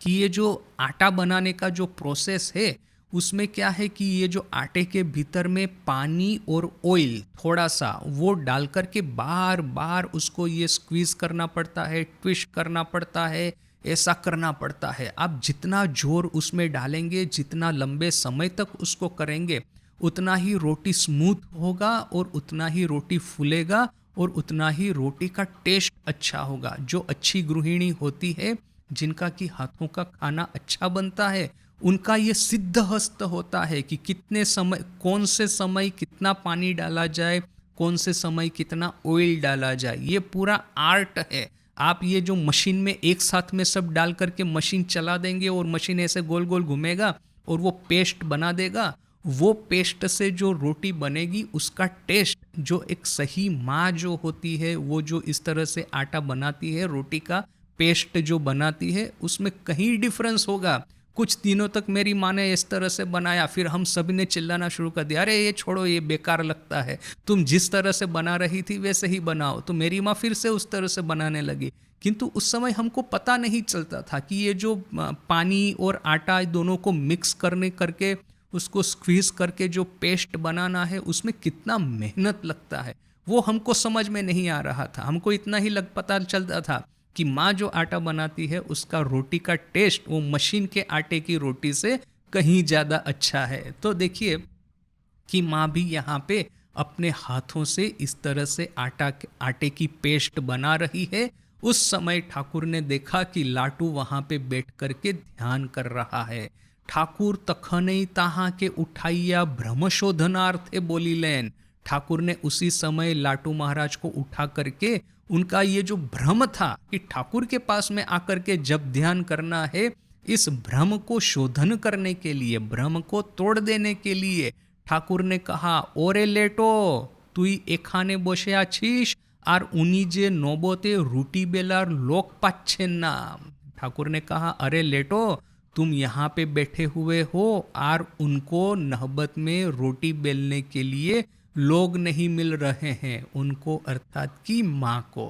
कि ये जो आटा बनाने का जो प्रोसेस है उसमें क्या है कि ये जो आटे के भीतर में पानी और ऑयल थोड़ा सा वो डाल करके बार बार उसको ये स्क्वीज करना पड़ता है, ट्विस्ट करना पड़ता है, ऐसा करना पड़ता है। आप जितना जोर उसमें डालेंगे, जितना लंबे समय तक उसको करेंगे, उतना ही रोटी स्मूथ होगा और उतना ही रोटी फूलेगा और उतना ही रोटी का टेस्ट अच्छा होगा। जो अच्छी गृहिणी होती है, जिनका कि हाथों का खाना अच्छा बनता है, उनका ये सिद्ध हस्त होता है कि कितने समय, कौन से समय कितना पानी डाला जाए, कौन से समय कितना ऑयल डाला जाए, ये पूरा आर्ट है। आप ये जो मशीन में एक साथ में सब डाल करके मशीन चला देंगे और मशीन ऐसे गोल गोल घूमेगा और वो पेस्ट बना देगा, वो पेस्ट से जो रोटी बनेगी उसका टेस्ट, जो एक सही माँ जो होती है वो जो इस तरह से आटा बनाती है, रोटी का पेस्ट जो बनाती है, उसमें कहीं डिफरेंस होगा। कुछ दिनों तक मेरी माँ ने इस तरह से बनाया, फिर हम सभी ने चिल्लाना शुरू कर दिया, अरे ये छोड़ो, ये बेकार लगता है, तुम जिस तरह से बना रही थी वैसे ही बनाओ। तो मेरी माँ फिर से उस तरह से बनाने लगी। किंतु उस समय हमको पता नहीं चलता था कि ये जो पानी और आटा दोनों को मिक्स करने करके उसको स्क्वीज करके जो पेस्ट बनाना है उसमें कितना मेहनत लगता है, वो हमको समझ में नहीं आ रहा था। हमको इतना ही पता चलता था कि माँ जो आटा बनाती है उसका रोटी का टेस्ट वो मशीन के आटे की रोटी से कहीं ज़्यादा अच्छा है। तो देखिए कि माँ भी यहाँ पे अपने हाथों से इस तरह से आटे की पेस्ट बना रही है। उस समय ठाकुर ने देखा कि लाटू वहाँ पे बैठ करके ध्यान कर रहा है। ठाकुर तखनई ताहा के उठाइया भ्रमशोधनार्थे बोली लेन। ठाकुर ने उसी समय लाटू महाराज को उठा करके उनका ये जो भ्रम था कि ठाकुर के पास में आकर के जब ध्यान करना है, इस भ्रम को शोधन करने के लिए, भ्रम को तोड़ देने के लिए ठाकुर ने कहा, ओरे लेटो तुई एखाने बसे आछिस আর উনি যে নবতে রুটি বেলার লোক পাচ্ছেন না। ठाकुर ने कहा, अरे लेटो तुम यहाँ पे बैठे हुए हो और उनको नहबत में रोटी बेलने के लिए लोग नहीं मिल रहे हैं, उनको अर्थात की माँ को।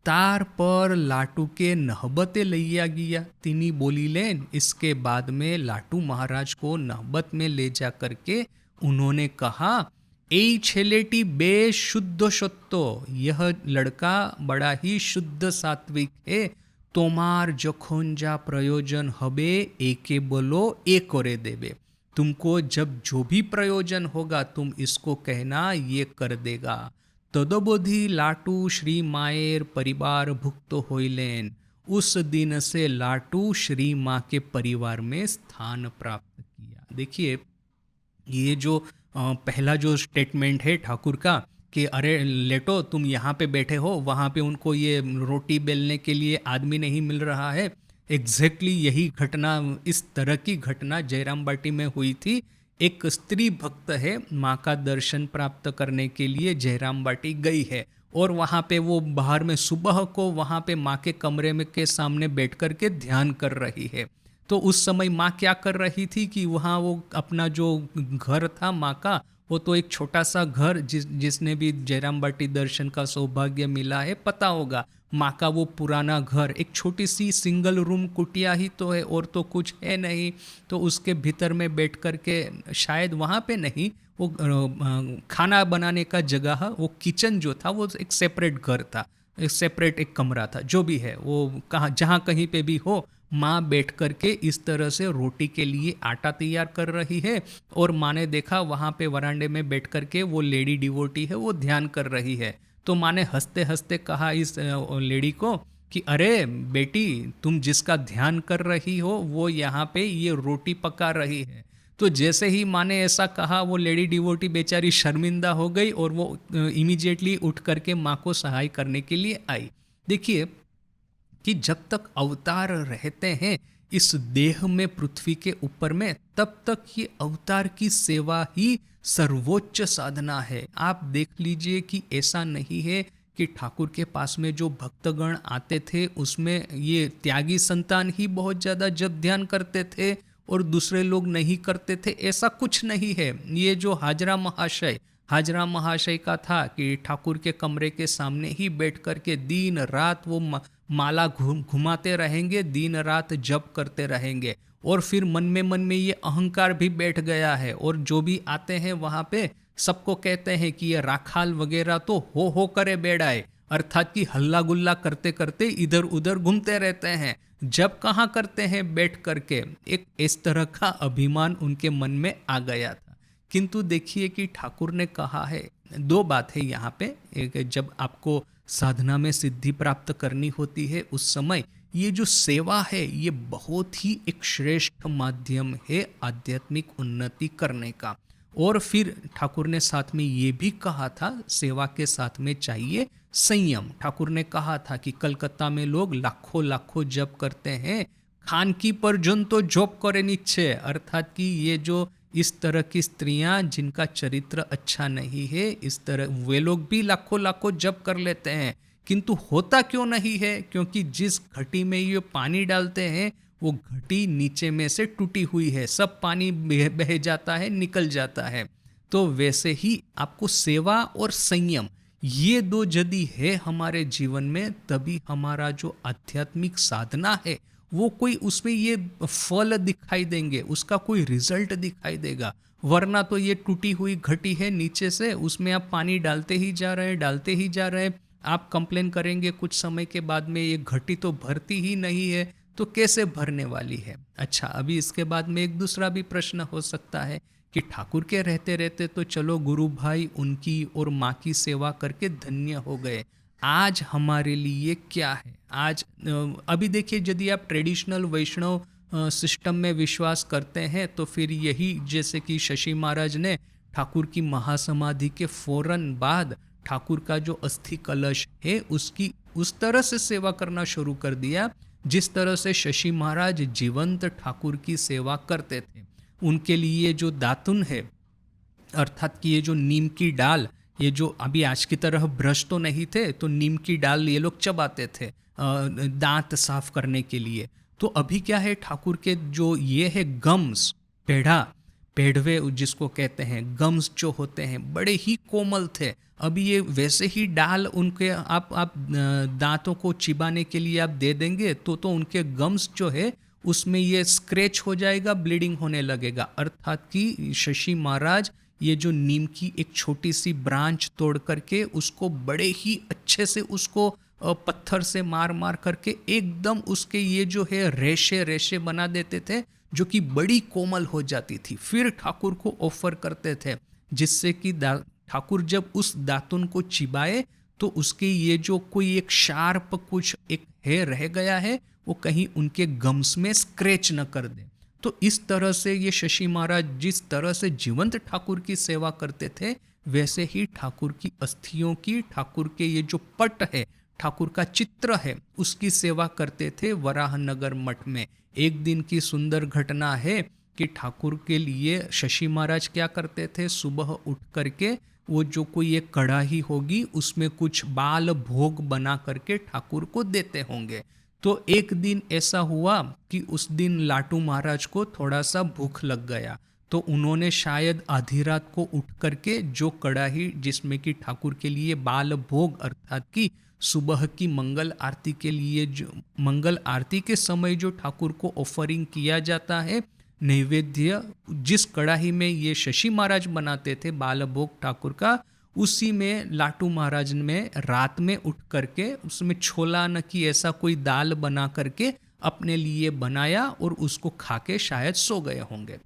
तार पर लाटू के नहबते लैया गया तिनी बोली लेन। इसके बाद में लाटू महाराज को नहबत में ले जा करके उन्होंने कहा, এই ছেলেটি বেশ शुद्ध सत्य, यह लड़का बड़ा ही शुद्ध सात्विक है, তোমার যখন যা প্রয়োজন হবে একে বলো এ করে দেবে। तुमको जब जो भी प्रयोजन होगा तुम इसको कहना, ये कर देगा। तदबोधि लाटू श्री मायर परिवार भुक्त होइलेन। उस दिन से लाटू श्री माँ के परिवार में स्थान प्राप्त किया। देखिए ये जो पहला जो स्टेटमेंट है ठाकुर का कि अरे लेटो तुम यहाँ पे बैठे हो, वहाँ पे उनको ये रोटी बेलने के लिए आदमी नहीं मिल रहा है। एग्जैक्टली यही घटना, इस तरह की घटना जयराम बाटी में हुई थी। एक स्त्री भक्त है, माँ का दर्शन प्राप्त करने के लिए जयराम बाटी गई है और वहाँ पे वो बाहर में सुबह को वहाँ पे माँ के कमरे में के सामने बैठ कर के ध्यान कर रही है। तो उस समय माँ क्या कर रही थी कि वहाँ वो अपना जो घर था माँ का, वो तो एक छोटा सा घर, जिसने भी जयराम बाटी दर्शन का सौभाग्य मिला है पता होगा, माँ का वो पुराना घर एक छोटी सी सिंगल रूम कुटिया ही तो है और तो कुछ है नहीं। तो उसके भीतर में बैठ कर के, शायद वहाँ पे नहीं, वो खाना बनाने का जगह, वो किचन जो था वो एक सेपरेट घर था, एक सेपरेट एक कमरा था। जो भी है वो कहाँ जहाँ कहीं पे भी हो, माँ बैठ करके इस तरह से रोटी के लिए आटा तैयार कर रही है और माँ ने देखा वहाँ पे वरांडे में बैठ करके वो लेडी डिवोटी है वो ध्यान कर रही है। तो माँ ने हंसते हंसते कहा इस लेडी को कि अरे बेटी, तुम जिसका ध्यान कर रही हो वो यहाँ पे ये रोटी पका रही है। तो जैसे ही माँ ने ऐसा कहा, वो लेडी डिवोटी बेचारी शर्मिंदा हो गई और वो इमीडिएटली उठ करके माँ को सहाय करने के लिए आई। देखिए कि जब तक अवतार रहते हैं इस देह में पृथ्वी के ऊपर में, तब तक ये अवतार की सेवा ही सर्वोच्च साधना है। आप देख लीजिए कि ऐसा नहीं है कि ठाकुर के पास में जो भक्तगण आते थे उसमें ये त्यागी संतान ही बहुत ज़्यादा जब ध्यान करते थे और दूसरे लोग नहीं करते थे, ऐसा कुछ नहीं है। ये जो हाजरा महाशय का था कि ठाकुर के कमरे के सामने ही बैठ कर के दिन रात वो माला घुमाते रहेंगे, दिन रात जप करते रहेंगे और फिर मन में ये अहंकार भी बैठ गया है और जो भी आते हैं वहाँ पे सबको कहते हैं कि ये राखाल वगैरह तो हो करे बेड़ाए, अर्थात कि हल्ला गुल्ला करते करते इधर उधर घूमते रहते हैं। जब कहाँ करते हैं बैठ करके, एक इस तरह का अभिमान उनके मन में आ गया था। किंतु देखिए कि ठाकुर ने कहा है, दो बात है यहाँ पे। एक, जब आपको साधना में सिद्धि प्राप्त करनी होती है उस समय ये जो सेवा है ये बहुत ही एक श्रेष्ठ माध्यम है आध्यात्मिक उन्नति करने का। और फिर ठाकुर ने साथ में ये भी कहा था, सेवा के साथ में चाहिए संयम। ठाकुर ने कहा था कि कलकत्ता में लोग लाखों जप करते हैं, खान की परजन तो जॉब करे नीचे, अर्थात कि ये जो इस तरह की स्त्रियां जिनका चरित्र अच्छा नहीं है, इस तरह वे लोग भी लाखों जप कर लेते हैं। किंतु होता क्यों नहीं है? क्योंकि जिस घटी में ये पानी डालते हैं वो घटी नीचे में से टूटी हुई है, सब पानी बह बह जाता है, निकल जाता है। तो वैसे ही आपको सेवा और संयम, ये दो यदि है हमारे जीवन में, तभी हमारा जो आध्यात्मिक साधना है वो कोई उसमें ये फल दिखाई देंगे, उसका कोई रिजल्ट दिखाई देगा। वरना तो ये टूटी हुई घटी है नीचे से, उसमें आप पानी डालते ही जा रहे हैं, डालते ही जा रहे हैं, आप कंप्लेन करेंगे कुछ समय के बाद में ये घटी तो भरती ही नहीं है, तो कैसे भरने वाली है। अच्छा, अभी इसके बाद में एक दूसरा भी प्रश्न हो सकता है कि ठाकुर के रहते रहते तो चलो गुरु भाई उनकी और माँ की सेवा करके धन्य हो गए, आज हमारे लिए क्या है। आज अभी देखिए, यदि आप ट्रेडिशनल वैष्णव सिस्टम में विश्वास करते हैं तो फिर यही, जैसे कि शशि महाराज ने ठाकुर की महासमाधि के फौरन बाद ठाकुर का जो अस्थि कलश है उसकी उस तरह से सेवा करना शुरू कर दिया जिस तरह से शशि महाराज जीवंत ठाकुर की सेवा करते थे। उनके लिए जो दातुन है, अर्थात कि ये जो नीम की डाल, ये जो अभी आज की तरह ब्रश तो नहीं थे, तो नीम की डाल ये लोग चबाते थे दांत साफ करने के लिए। तो अभी क्या है, ठाकुर के जो ये है गम्स, पेढ़वे जिसको कहते हैं, गम्स जो होते हैं बड़े ही कोमल थे। अभी ये वैसे ही डाल उनके आप दांतों को चिबाने के लिए आप दे देंगे तो उनके गम्स जो है उसमें ये स्क्रैच हो जाएगा, ब्लीडिंग होने लगेगा। अर्थात कि शशि महाराज ये जो नीम की एक छोटी सी ब्रांच तोड़ करके उसको बड़े ही अच्छे से उसको पत्थर से मार मार करके एकदम उसके ये जो है रेशे रेशे बना देते थे, जो कि बड़ी कोमल हो जाती थी। फिर ठाकुर को ऑफर करते थे, जिससे कि ठाकुर जब उस दातुन को चिबाए तो उसके ये जो कोई एक शार्प कुछ एक है रह गया है, वो कहीं उनके गम्स में स्क्रैच न कर दे। तो इस तरह से ये शशि महाराज जिस तरह से जीवंत ठाकुर की सेवा करते थे, वैसे ही ठाकुर की अस्थियों की, ठाकुर के ये जो पट है, ठाकुर का चित्र है, उसकी सेवा करते थे वराहनगर मठ में। एक दिन की सुंदर घटना है कि ठाकुर के लिए शशि महाराज क्या करते थे, सुबह उठ करके वो जो कोई एक कढ़ाई होगी उसमें कुछ बाल भोग बना करके ठाकुर को देते होंगे। तो एक दिन ऐसा हुआ कि उस दिन लाटू महाराज को थोड़ा सा भूख लग गया, तो उन्होंने शायद आधी रात को उठ करके जो कढ़ाई जिसमें कि ठाकुर के लिए बाल भोग, अर्थात कि सुबह की मंगल आरती के लिए, जो मंगल आरती के समय जो ठाकुर को ऑफरिंग किया जाता है नैवेद्य, जिस कढ़ाई में ये शशि महाराज बनाते थे बाल भोग ठाकुर का, उसी में लाटू महाराज में रात में उठ करके उसमें छोला न कि ऐसा कोई दाल बना करके अपने लिए बनाया और उसको खा के शायद सो गए होंगे,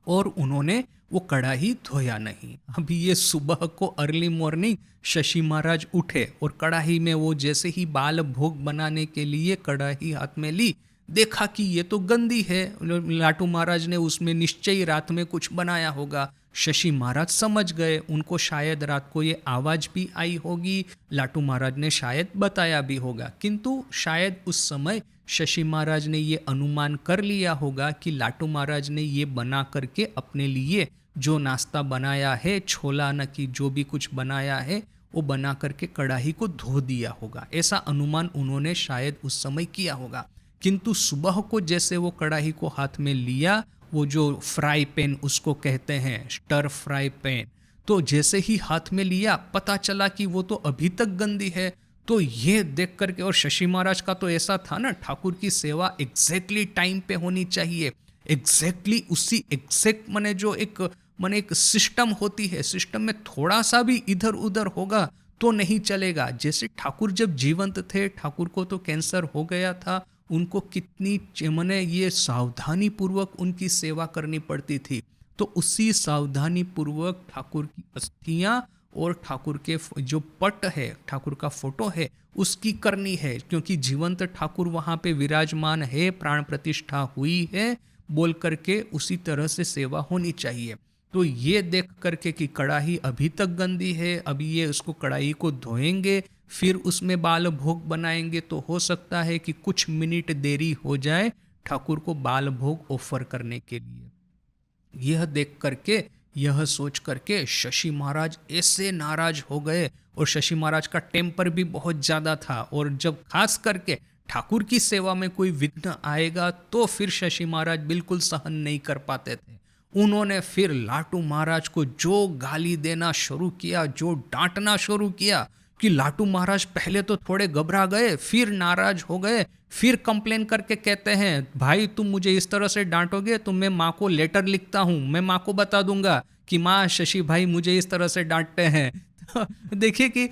और उन्होंने वो कढ़ाई धोया नहीं। अभी ये सुबह को अर्ली मॉर्निंग शशि महाराज उठे और कढ़ाई में वो जैसे ही बाल भोग बनाने के लिए कढ़ाई हाथ में ली, देखा कि ये तो गंदी है। लाटू महाराज ने उसमें निश्चय रात में कुछ बनाया होगा। शशि महाराज समझ गए, उनको शायद रात को ये आवाज भी आई होगी, लाटू महाराज ने शायद बताया भी होगा, किंतु शायद उस समय शशि महाराज ने ये अनुमान कर लिया होगा कि लाटू महाराज ने ये बना करके अपने लिए जो नाश्ता बनाया है, छोला न कि जो भी कुछ बनाया है, वो बना करके कढ़ाई को धो दिया होगा। ऐसा अनुमान उन्होंने शायद उस समय किया होगा। किंतु सुबह को जैसे वो कढ़ाई को हाथ में लिया, वो जो फ्राई पैन उसको कहते हैं, स्टर फ्राई पैन, तो जैसे ही हाथ में लिया पता चला कि वो तो अभी तक गंदी है। तो ये देख करके, और शशि महाराज का तो ऐसा था ना, ठाकुर की सेवा एग्जैक्टली टाइम पे होनी चाहिए, एग्जैक्टली उसी एग्जैक्ट माने जो एक सिस्टम होती है, सिस्टम में थोड़ा सा भी इधर उधर होगा तो नहीं चलेगा। जैसे ठाकुर जब जीवंत थे, ठाकुर को तो कैंसर हो गया था, उनको कितनी माने ये सावधानी पूर्वक उनकी सेवा करनी पड़ती थी। तो उसी सावधानी पूर्वक ठाकुर की अस्थियां और ठाकुर के जो पट है, ठाकुर का फोटो है, उसकी करनी है, क्योंकि जीवंत ठाकुर वहां पे विराजमान है, प्राण प्रतिष्ठा हुई है बोल करके उसी तरह से सेवा होनी चाहिए। तो ये देख करके कि कढ़ाई अभी तक गंदी है, अभी ये उसको कढ़ाई को धोएंगे फिर उसमें बाल भोग बनाएंगे, तो हो सकता है कि कुछ मिनट देरी हो जाए ठाकुर को बाल भोग ऑफर करने के लिए। यह देख करके, यह सोच करके शशि महाराज ऐसे नाराज हो गए, और शशि महाराज का टेम्पर भी बहुत ज़्यादा था, और जब खास करके ठाकुर की सेवा में कोई विघ्न आएगा तो फिर शशि महाराज बिल्कुल सहन नहीं कर पाते थे। उन्होंने फिर लाटू महाराज को जो गाली देना शुरू किया, जो डांटना शुरू किया, कि लाटू महाराज पहले तो थोड़े घबरा गए, फिर नाराज हो गए, फिर कंप्लेन करके कहते हैं भाई तुम मुझे इस तरह से डांटोगे तो मैं माँ को लेटर लिखता हूँ, मैं माँ को बता दूंगा कि माँ शशि भाई मुझे इस तरह से डांटते हैं। तो देखिए कि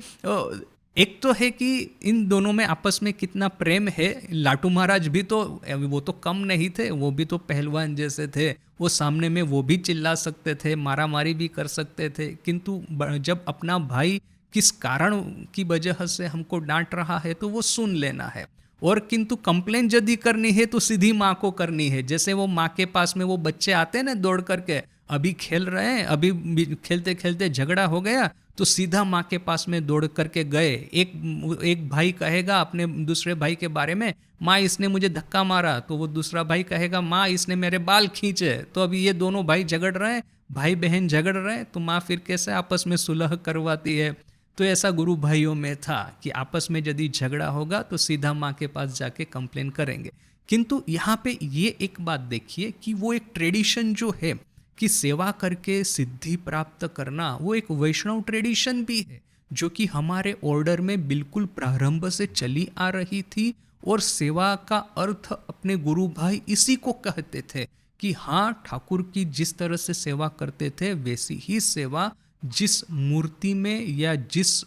एक तो है कि इन दोनों में आपस में कितना प्रेम है। लाटू महाराज भी तो वो तो कम नहीं थे, वो भी तो पहलवान जैसे थे, वो सामने में वो भी चिल्ला सकते थे, मारामारी भी कर सकते थे, किंतु जब अपना भाई किस कारण की वजह से हमको डांट रहा है तो वो सुन लेना है। और किंतु कंप्लेन यदि करनी है तो सीधी माँ को करनी है। जैसे वो माँ के पास में वो बच्चे आते हैं ना दौड़ करके, अभी खेल रहे हैं, अभी खेलते खेलते झगड़ा हो गया तो सीधा माँ के पास में दौड़ करके गए। एक भाई कहेगा अपने दूसरे भाई के बारे में, माँ इसने मुझे धक्का मारा, तो वो दूसरा भाई कहेगा माँ इसने मेरे बाल खींचे। तो अभी ये दोनों भाई झगड़ रहे हैं, भाई बहन झगड़ रहे हैं, तो माँ फिर कैसे आपस में सुलह करवाती है। तो ऐसा गुरु भाइयों में था कि आपस में यदि झगड़ा होगा तो सीधा माँ के पास जाके कंप्लेन करेंगे। किंतु यहाँ पे ये एक बात देखिए कि वो एक ट्रेडिशन जो है कि सेवा करके सिद्धि प्राप्त करना, वो एक वैष्णव ट्रेडिशन भी है जो कि हमारे ऑर्डर में बिल्कुल प्रारंभ से चली आ रही थी। और सेवा का अर्थ अपने गुरु भाई इसी को कहते थे कि हाँ, ठाकुर की जिस तरह से सेवा करते थे वैसी ही सेवा जिस मूर्ति में या जिस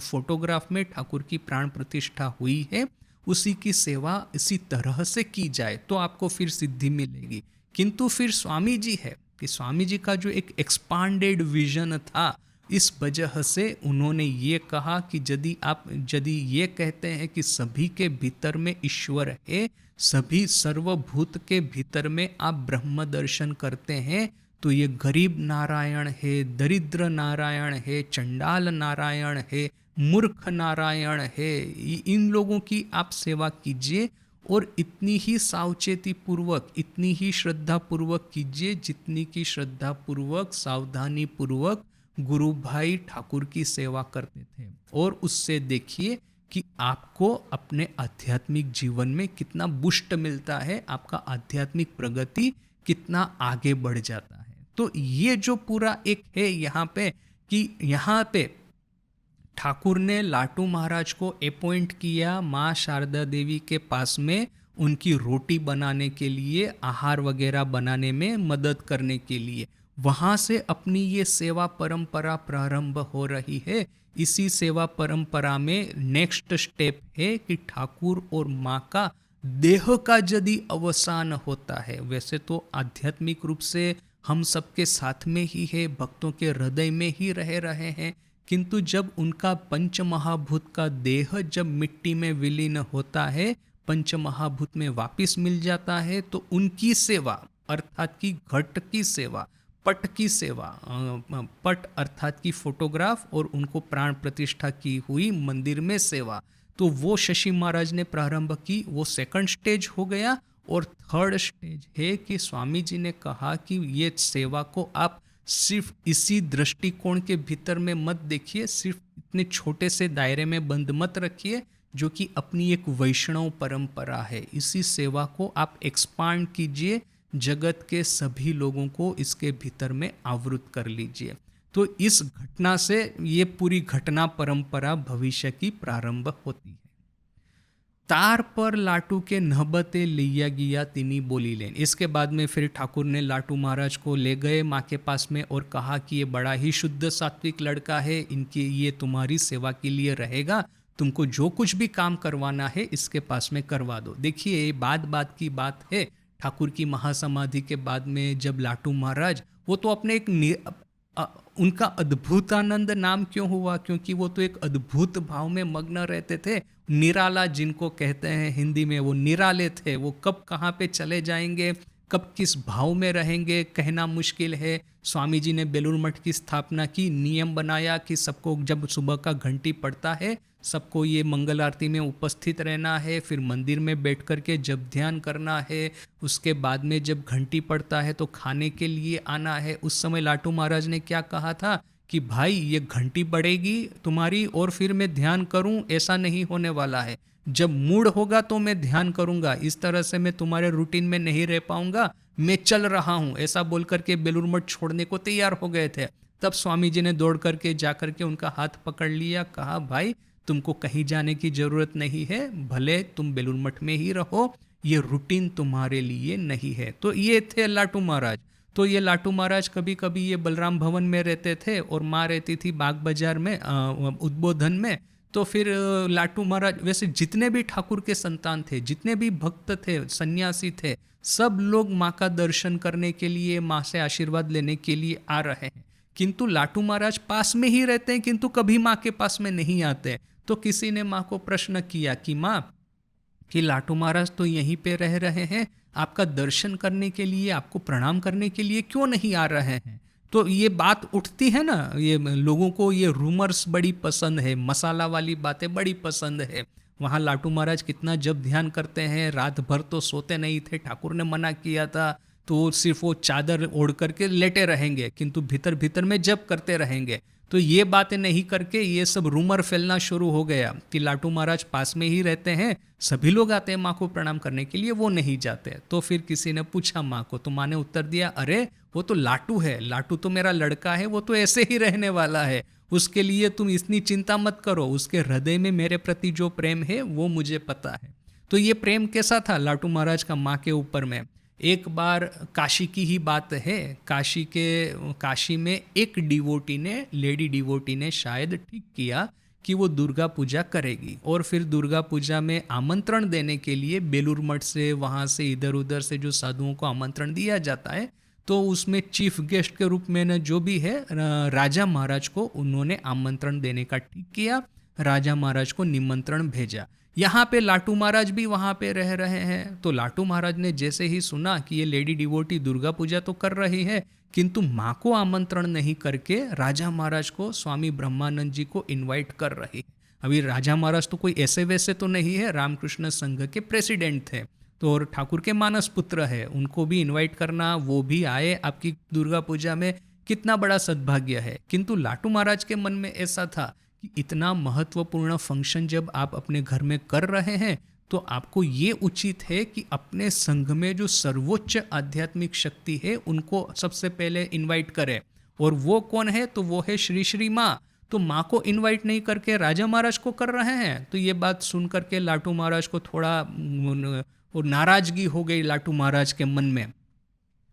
फोटोग्राफ में ठाकुर की प्राण प्रतिष्ठा हुई है उसी की सेवा इसी तरह से की जाए तो आपको फिर सिद्धि मिलेगी। किंतु फिर स्वामी जी है कि स्वामी जी का जो एक एक्सपांडेड विजन था, इस वजह से उन्होंने ये कहा कि यदि ये कहते हैं कि सभी के भीतर में ईश्वर है, सभी सर्वभूत के भीतर में आप ब्रह्म दर्शन करते हैं, तो ये गरीब नारायण है, दरिद्र नारायण है, चंडाल नारायण है, मूर्ख नारायण है, इन लोगों की आप सेवा कीजिए और इतनी ही सावचेती पूर्वक, इतनी ही श्रद्धा पूर्वक कीजिए जितनी की श्रद्धा पूर्वक, सावधानी पूर्वक गुरु भाई ठाकुर की सेवा करते थे। और उससे देखिए कि आपको अपने आध्यात्मिक जीवन में कितना बुष्ट मिलता है, आपका आध्यात्मिक प्रगति कितना आगे बढ़ जाता है। तो ये जो पूरा एक है यहाँ पे कि यहाँ पे ठाकुर ने लाटू महाराज को अपॉइंट किया माँ शारदा देवी के पास में उनकी रोटी बनाने के लिए, आहार वगैरह बनाने में मदद करने के लिए। वहाँ से अपनी ये सेवा परंपरा प्रारंभ हो रही है। इसी सेवा परंपरा में नेक्स्ट स्टेप है कि ठाकुर और माँ का देह का यदि अवसान होता है, वैसे तो आध्यात्मिक रूप से हम सबके साथ में ही है, भक्तों के हृदय में ही रह रहे हैं, किंतु जब उनका पंच महाभूत का देह जब मिट्टी में विलीन होता है, पंच महाभूत में वापिस मिल जाता है, तो उनकी सेवा अर्थात की घट की सेवा, पट की सेवा, पट अर्थात की फोटोग्राफ और उनको प्राण प्रतिष्ठा की हुई मंदिर में सेवा, तो वो शशि महाराज ने प्रारंभ की। वो सेकंड स्टेज हो गया। और थर्ड स्टेज है कि स्वामी जी ने कहा कि ये सेवा को आप सिर्फ इसी दृष्टिकोण के भीतर में मत देखिए, सिर्फ इतने छोटे से दायरे में बंद मत रखिए जो कि अपनी एक वैष्णव परंपरा है। इसी सेवा को आप एक्सपांड कीजिए, जगत के सभी लोगों को इसके भीतर में आवृत कर लीजिए। तो इस घटना से ये पूरी घटना परंपरा भविष्य की प्रारंभ होती है। तार पर लाटू के नहबते लिया गया तिनी बोली लेन। इसके बाद में फिर ठाकुर ने लाटू महाराज को ले गए माँ के पास में और कहा कि ये बड़ा ही शुद्ध सात्विक लड़का है, इनकी ये तुम्हारी सेवा के लिए रहेगा, तुमको जो कुछ भी काम करवाना है इसके पास में करवा दो। देखिए ये बात की बात है, ठाकुर की महासमाधि के बाद में जब लाटू महाराज, वो तो अपने एक उनका अद्भुतानंद नाम क्यों हुआ, क्योंकि वो तो एक अद्भुत भाव में मग्न रहते थे। निराला जिनको कहते हैं हिंदी में, वो निराले थे। वो कब कहाँ पे चले जाएंगे, कब किस भाव में रहेंगे, कहना मुश्किल है। स्वामी जी ने बेलूर मठ की स्थापना की, नियम बनाया कि सबको जब सुबह का घंटी पड़ता है सबको ये मंगल आरती में उपस्थित रहना है, फिर मंदिर में बैठ कर के जब ध्यान करना है, उसके बाद में जब घंटी पड़ता है तो खाने के लिए आना है। उस समय लाटू महाराज ने क्या कहा था कि भाई ये घंटी पड़ेगी तुम्हारी और फिर मैं ध्यान करूं, ऐसा नहीं होने वाला है। जब मूड होगा तो मैं ध्यान करूंगा, इस तरह से मैं तुम्हारे रूटीन में नहीं रह पाऊंगा, मैं चल रहा हूं, ऐसा बोल करके बेलूर मठ छोड़ने को तैयार हो गए थे। तब स्वामी जी ने दौड़ करके जा करके उनका हाथ पकड़ लिया, कहा भाई तुमको कहीं जाने की जरूरत नहीं है, भले तुम बेलूर मठ में ही रहो, ये रूटीन तुम्हारे लिए नहीं है। तो ये थे लाटू महाराज। तो ये लाटू महाराज कभी कभी ये बलराम भवन में रहते थे और माँ रहती थी बाग बाजार में उद्बोधन में। तो फिर लाटू महाराज, वैसे जितने भी ठाकुर के संतान थे, जितने भी भक्त थे, सन्यासी थे, सब लोग माँ का दर्शन करने के लिए, माँ से आशीर्वाद लेने के लिए आ रहे हैं। किंतु लाटू महाराज पास में ही रहते हैं, किंतु कभी माँ के पास में नहीं आते। तो किसी ने माँ को प्रश्न किया कि माँ, कि लाटू महाराज तो यहीं पे रह रहे हैं, आपका दर्शन करने के लिए, आपको प्रणाम करने के लिए क्यों नहीं आ रहे हैं? तो ये बात उठती है ना, ये लोगों को ये रूमर्स बड़ी पसंद है, मसाला वाली बातें बड़ी पसंद है। वहाँ लाटू महाराज कितना जब ध्यान करते हैं, रात भर तो सोते नहीं थे, ठाकुर ने मना किया था, तो सिर्फ वो चादर ओढ़ करके लेटे रहेंगे, किंतु भीतर भीतर में जप करते रहेंगे। तो ये बातें नहीं करके ये सब रूमर फैलना शुरू हो गया कि लाटू महाराज पास में ही रहते हैं, सभी लोग आते हैं माँ को प्रणाम करने के लिए, वो नहीं जाते। तो फिर किसी ने पूछा माँ को, तो माँ ने उत्तर दिया, अरे वो तो लाटू है, लाटू तो मेरा लड़का है, वो तो ऐसे ही रहने वाला है, उसके लिए तुम इतनी चिंता मत करो, उसके हृदय में मेरे प्रति जो प्रेम है वो मुझे पता है। तो ये प्रेम कैसा था लाटू महाराज का माँ के ऊपर में? एक बार काशी की ही बात है, काशी में एक डिवोटी ने, लेडी डिवोटी ने शायद ठीक किया कि वो दुर्गा पूजा करेगी, और फिर दुर्गा पूजा में आमंत्रण देने के लिए बेलूर मठ से, वहाँ से, इधर उधर से जो साधुओं को आमंत्रण दिया जाता है, तो उसमें चीफ गेस्ट के रूप में न जो भी है राजा महाराज को उन्होंने आमंत्रण देने का ठीक किया, राजा महाराज को निमंत्रण भेजा। यहाँ पे लाटू महाराज भी वहाँ पे रह रहे हैं। तो लाटू महाराज ने जैसे ही सुना कि ये लेडी डिवोटी दुर्गा पूजा तो कर रही है, किंतु माँ को आमंत्रण नहीं करके राजा महाराज को, स्वामी ब्रह्मानंद जी को इनवाइट कर रही है। अभी राजा महाराज तो कोई ऐसे वैसे तो नहीं है, रामकृष्ण संघ के प्रेसिडेंट थे, तो और ठाकुर के मानस पुत्र है, उनको भी इनवाइट करना, वो भी आए आपकी दुर्गा पूजा में, कितना बड़ा सद्भाग्य है। किंतु लाटू महाराज के मन में ऐसा था कि इतना महत्वपूर्ण फंक्शन जब आप अपने घर में कर रहे हैं, तो आपको ये उचित है कि अपने संघ में जो सर्वोच्च आध्यात्मिक शक्ति है उनको सबसे पहले इनवाइट करें। और वो कौन है? तो वो है श्री श्री माँ। तो माँ को इनवाइट नहीं करके राजा महाराज को कर रहे हैं। तो ये बात सुन करके लाटू महाराज को थोड़ा नाराजगी हो गई लाटू महाराज के मन में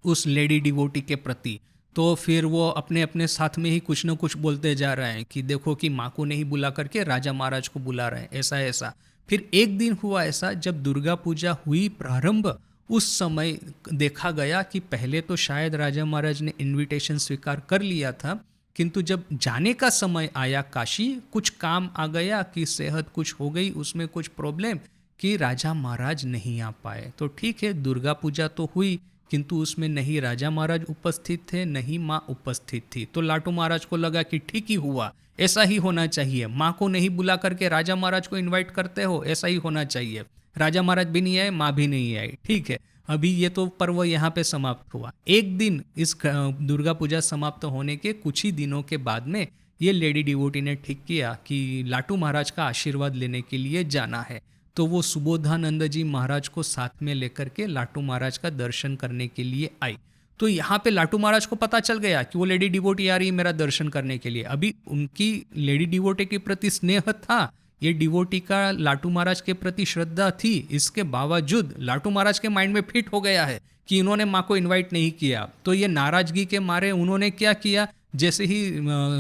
उस लेडी डिवोटी के प्रति। तो फिर वो अपने अपने साथ में ही कुछ न कुछ बोलते जा रहे हैं कि देखो कि माँ को नहीं बुला करके राजा महाराज को बुला रहे हैं, ऐसा ऐसा। फिर एक दिन हुआ ऐसा, जब दुर्गा पूजा हुई प्रारंभ, उस समय देखा गया कि पहले तो शायद राजा महाराज ने इनविटेशन स्वीकार कर लिया था, किंतु जब जाने का समय आया काशी, कुछ काम आ गया कि सेहत कुछ हो गई, उसमें कुछ प्रॉब्लम कि राजा महाराज नहीं आ पाए। तो ठीक है, दुर्गा पूजा तो हुई, किंतु उसमें नहीं राजा महाराज उपस्थित थे, नहीं माँ उपस्थित थी। तो लाटू महाराज को लगा कि ठीक ही हुआ, ऐसा ही होना चाहिए, माँ को नहीं बुला करके राजा महाराज को इनवाइट करते हो, ऐसा ही होना चाहिए। राजा महाराज भी नहीं आए, माँ भी नहीं आई, ठीक है, अभी ये तो पर्व यहाँ पे समाप्त हुआ। एक दिन इस दुर्गा पूजा समाप्त होने के कुछ ही दिनों के बाद में ये लेडी डिवोटी ने ठीक किया कि लाटू महाराज का आशीर्वाद लेने के लिए जाना है। तो वो सुबोधानंद जी महाराज को साथ में लेकर के लाटू महाराज का दर्शन करने के लिए आई। तो यहाँ पे लाटू महाराज को पता चल गया कि वो लेडी डिवोटी आ रही है मेरा दर्शन करने के लिए। अभी उनकी लेडी डिवोटी के प्रति स्नेह था, ये डिवोटी का लाटू महाराज के प्रति श्रद्धा थी, इसके बावजूद लाटू महाराज के माइंड में फिट हो गया है कि इन्होंने माँ को इनवाइट नहीं किया। तो ये नाराजगी के मारे उन्होंने क्या किया, जैसे ही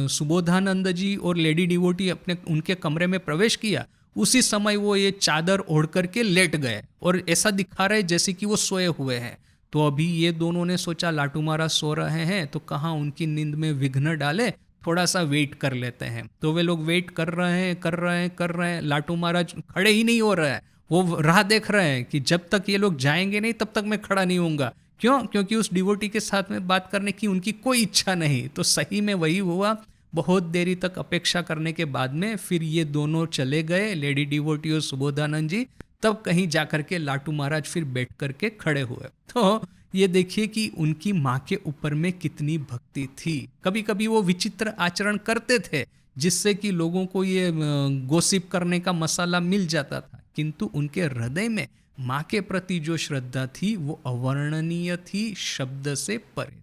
सुबोधानंद जी और लेडी डिवोटी अपने उनके कमरे में प्रवेश किया, उसी समय वो ये चादर ओढ़ करके लेट गए और ऐसा दिखा रहे जैसे कि वो सोए हुए हैं। तो अभी ये दोनों ने सोचा लाटू महाराज सो रहे हैं तो कहाँ उनकी नींद में विघ्न डाले, थोड़ा सा वेट कर लेते हैं। तो वे लोग वेट कर रहे हैं। लाटू महाराज खड़े ही नहीं हो रहे हैं, वो राह देख रहे हैं कि जब तक ये लोग जाएंगे नहीं तब तक मैं खड़ा नहीं होऊंगा। क्यों? क्योंकि उस डिवोटी के साथ में बात करने की उनकी कोई इच्छा नहीं। तो सही में वही हुआ, बहुत देरी तक अपेक्षा करने के बाद में फिर ये दोनों चले गए, लेडी डिवोटी और सुबोधानंद जी। तब कहीं जाकर के लाटू महाराज फिर बैठ करके खड़े हुए। तो ये देखिए कि उनकी माँ के ऊपर में कितनी भक्ति थी। कभी कभी वो विचित्र आचरण करते थे जिससे कि लोगों को ये गोसिप करने का मसाला मिल जाता था, किंतु उनके हृदय में माँ के प्रति जो श्रद्धा थी वो अवर्णनीय थी, शब्द से परे थी।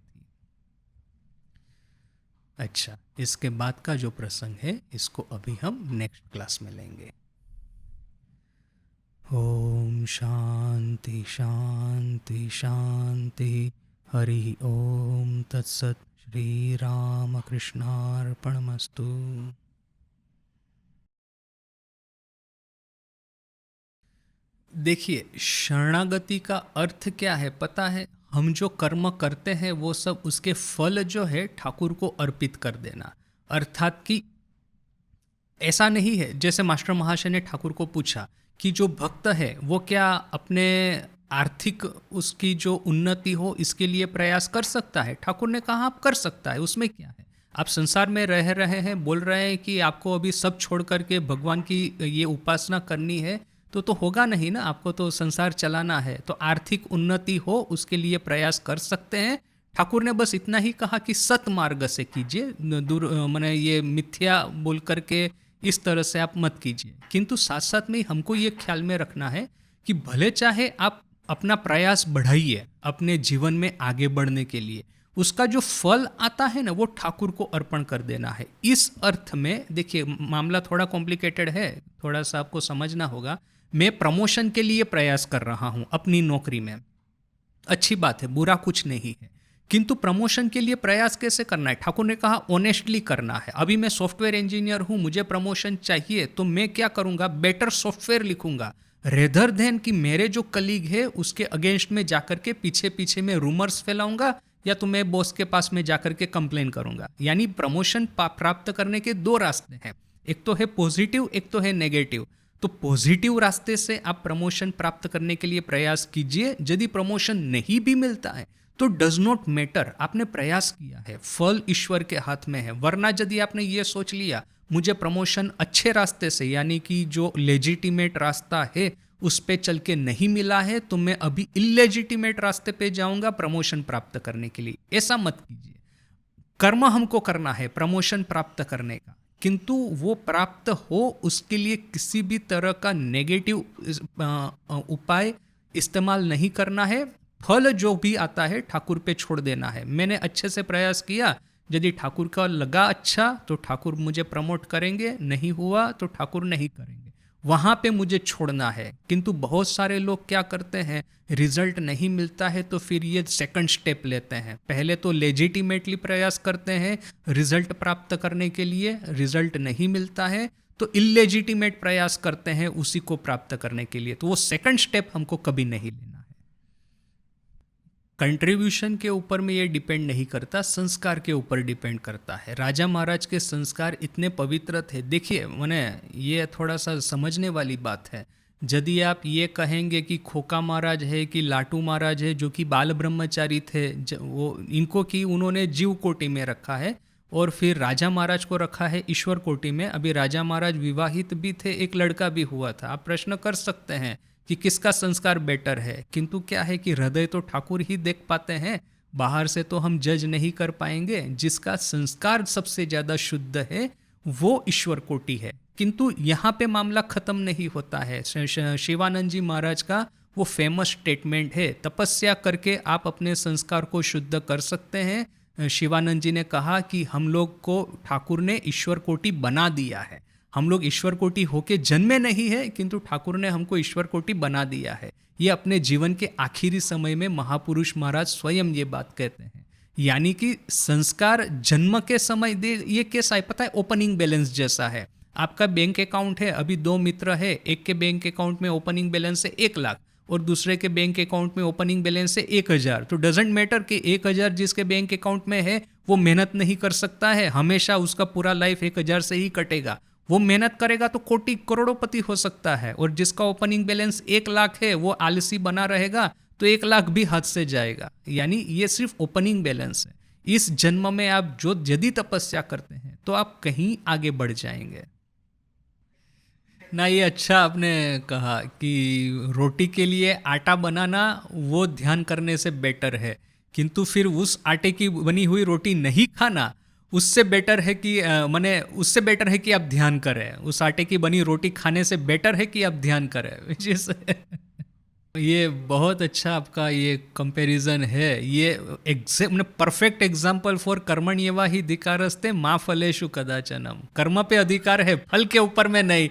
अच्छा, इसके बाद का जो प्रसंग है इसको अभी हम नेक्स्ट क्लास में लेंगे। ओम शांति शांति शांति। हरि ओम तत्सत। श्री राम कृष्णार्पणमस्तु। देखिए, शरणागति का अर्थ क्या है पता है? हम जो कर्म करते हैं वो सब उसके फल जो है ठाकुर को अर्पित कर देना। अर्थात कि ऐसा नहीं है, जैसे मास्टर महाशय ने ठाकुर को पूछा कि जो भक्त है वो क्या अपने आर्थिक उसकी जो उन्नति हो इसके लिए प्रयास कर सकता है? ठाकुर ने कहा आप कर सकता है, उसमें क्या है। आप संसार में रह रहे हैं, बोल रहे हैं कि आपको अभी सब छोड़ करके भगवान की ये उपासना करनी है, तो होगा नहीं ना, आपको तो संसार चलाना है। तो आर्थिक उन्नति हो उसके लिए प्रयास कर सकते हैं। ठाकुर ने बस इतना ही कहा कि सत मार्ग से कीजिए, दूर माने ये मिथ्या बोल करके इस तरह से आप मत कीजिए। किंतु साथ साथ में हमको ये ख्याल में रखना है कि भले चाहे आप अपना प्रयास बढ़ाइए अपने जीवन में आगे बढ़ने के लिए, उसका जो फल आता है ना वो ठाकुर को अर्पण कर देना है। इस अर्थ में देखिए, मामला थोड़ा कॉम्प्लिकेटेड है, थोड़ा सा आपको समझना होगा। मैं प्रमोशन के लिए प्रयास कर रहा हूँ अपनी नौकरी में, अच्छी बात है, बुरा कुछ नहीं है, किंतु प्रमोशन के लिए प्रयास कैसे करना है? ठाकुर ने कहा ऑनेस्टली करना है। अभी मैं सॉफ्टवेयर इंजीनियर हूँ, मुझे प्रमोशन चाहिए, तो मैं क्या करूँगा? बेटर सॉफ्टवेयर लिखूंगा, रेदर देन कि मेरे जो कलीग है उसके अगेंस्ट में जाकर के पीछे पीछे में रूमर्स फैलाऊंगा या तो मैं बॉस के पास में जाकर के कंप्लेन करूंगा। यानी प्रमोशन प्राप्त करने के दो रास्ते हैं, एक तो है पॉजिटिव, एक तो है नेगेटिव। तो पॉजिटिव रास्ते से आप प्रमोशन प्राप्त करने के लिए प्रयास कीजिए। यदि प्रमोशन नहीं भी मिलता है तो डज नॉट मैटर, आपने प्रयास किया है, फल ईश्वर के हाथ में है। वरना यदि आपने ये सोच लिया मुझे प्रमोशन अच्छे रास्ते से यानी कि जो लेजिटिमेट रास्ता है उस पे चल के नहीं मिला है, तो मैं अभी इलेजिटिमेट रास्ते पे जाऊंगा प्रमोशन प्राप्त करने के लिए, ऐसा मत कीजिए। कर्म हमको करना है प्रमोशन प्राप्त करने का, किंतु वो प्राप्त हो उसके लिए किसी भी तरह का नेगेटिव उपाय इस्तेमाल नहीं करना है। फल जो भी आता है ठाकुर पे छोड़ देना है। मैंने अच्छे से प्रयास किया, यदि ठाकुर का लगा अच्छा तो ठाकुर मुझे प्रमोट करेंगे, नहीं हुआ तो ठाकुर नहीं करेंगे, वहाँ पे मुझे छोड़ना है। किंतु बहुत सारे लोग क्या करते हैं, रिजल्ट नहीं मिलता है तो फिर ये सेकंड स्टेप लेते हैं। पहले तो लेजिटिमेटली प्रयास करते हैं रिजल्ट प्राप्त करने के लिए, रिजल्ट नहीं मिलता है तो इलेजिटिमेट प्रयास करते हैं उसी को प्राप्त करने के लिए। तो वो सेकंड स्टेप हमको कभी नहीं लेना है। कंट्रीब्यूशन के ऊपर में ये डिपेंड नहीं करता, संस्कार के ऊपर डिपेंड करता है। राजा महाराज के संस्कार इतने पवित्र थे। देखिए मैंने ये थोड़ा सा समझने वाली बात है, यदि आप ये कहेंगे कि खोका महाराज है कि लाटू महाराज है जो कि बाल ब्रह्मचारी थे, वो इनको कि उन्होंने जीव कोटि में रखा है और फिर राजा महाराज को रखा है ईश्वर कोटि में। अभी राजा महाराज विवाहित भी थे, एक लड़का भी हुआ था। आप प्रश्न कर सकते हैं कि किसका संस्कार बेटर है, किंतु क्या है कि हृदय तो ठाकुर ही देख पाते हैं, बाहर से तो हम जज नहीं कर पाएंगे। जिसका संस्कार सबसे ज़्यादा शुद्ध है वो ईश्वर कोटि है। किंतु यहाँ पे मामला खत्म नहीं होता है। शिवानंद जी महाराज का वो फेमस स्टेटमेंट है, तपस्या करके आप अपने संस्कार को शुद्ध कर सकते हैं। शिवानंद जी ने कहा कि हम लोग को ठाकुर ने ईश्वर कोटि बना दिया है। हम लोग ईश्वर कोटि होके जन्मे नहीं है, किंतु ठाकुर ने हमको ईश्वर कोटि बना दिया है। ये अपने जीवन के आखिरी समय में महापुरुष महाराज स्वयं ये बात कहते हैं। यानी कि संस्कार जन्म के समय दे, ये कैसा है पता है, ओपनिंग बैलेंस जैसा है। आपका बैंक अकाउंट है, अभी दो मित्र है, एक के बैंक अकाउंट में ओपनिंग बैलेंस है 1 लाख और दूसरे के बैंक अकाउंट में ओपनिंग बैलेंस है 1000। तो डजेंट मैटर कि 1000 जिसके बैंक अकाउंट में है वो मेहनत नहीं कर सकता है, हमेशा उसका पूरा लाइफ 1000 से ही कटेगा। वो मेहनत करेगा तो कोटि करोड़पति हो सकता है, और जिसका ओपनिंग बैलेंस 1 लाख है वो आलसी बना रहेगा तो 1 लाख भी हाथ से जाएगा। यानी ये सिर्फ ओपनिंग बैलेंस है। इस जन्म में आप जो यदि तपस्या करते हैं तो आप कहीं आगे बढ़ जाएंगे ना। ये अच्छा आपने कहा कि रोटी के लिए आटा बनाना वो ध्यान करने से बेटर है, किंतु फिर उस आटे की बनी हुई रोटी नहीं खाना उससे बेटर है कि माने उससे बेटर है कि आप ध्यान करें, उस आटे की बनी रोटी खाने से बेटर है कि आप ध्यान करें, which is ये बहुत अच्छा आपका ये कंपैरिजन है। ये एग्जैक्ट परफेक्ट एग्जाम्पल फॉर कर्मण्येवा हि अधिकारस्ते मा फलेषु कदाचनम। कर्म पे अधिकार है, फल के ऊपर में नहीं।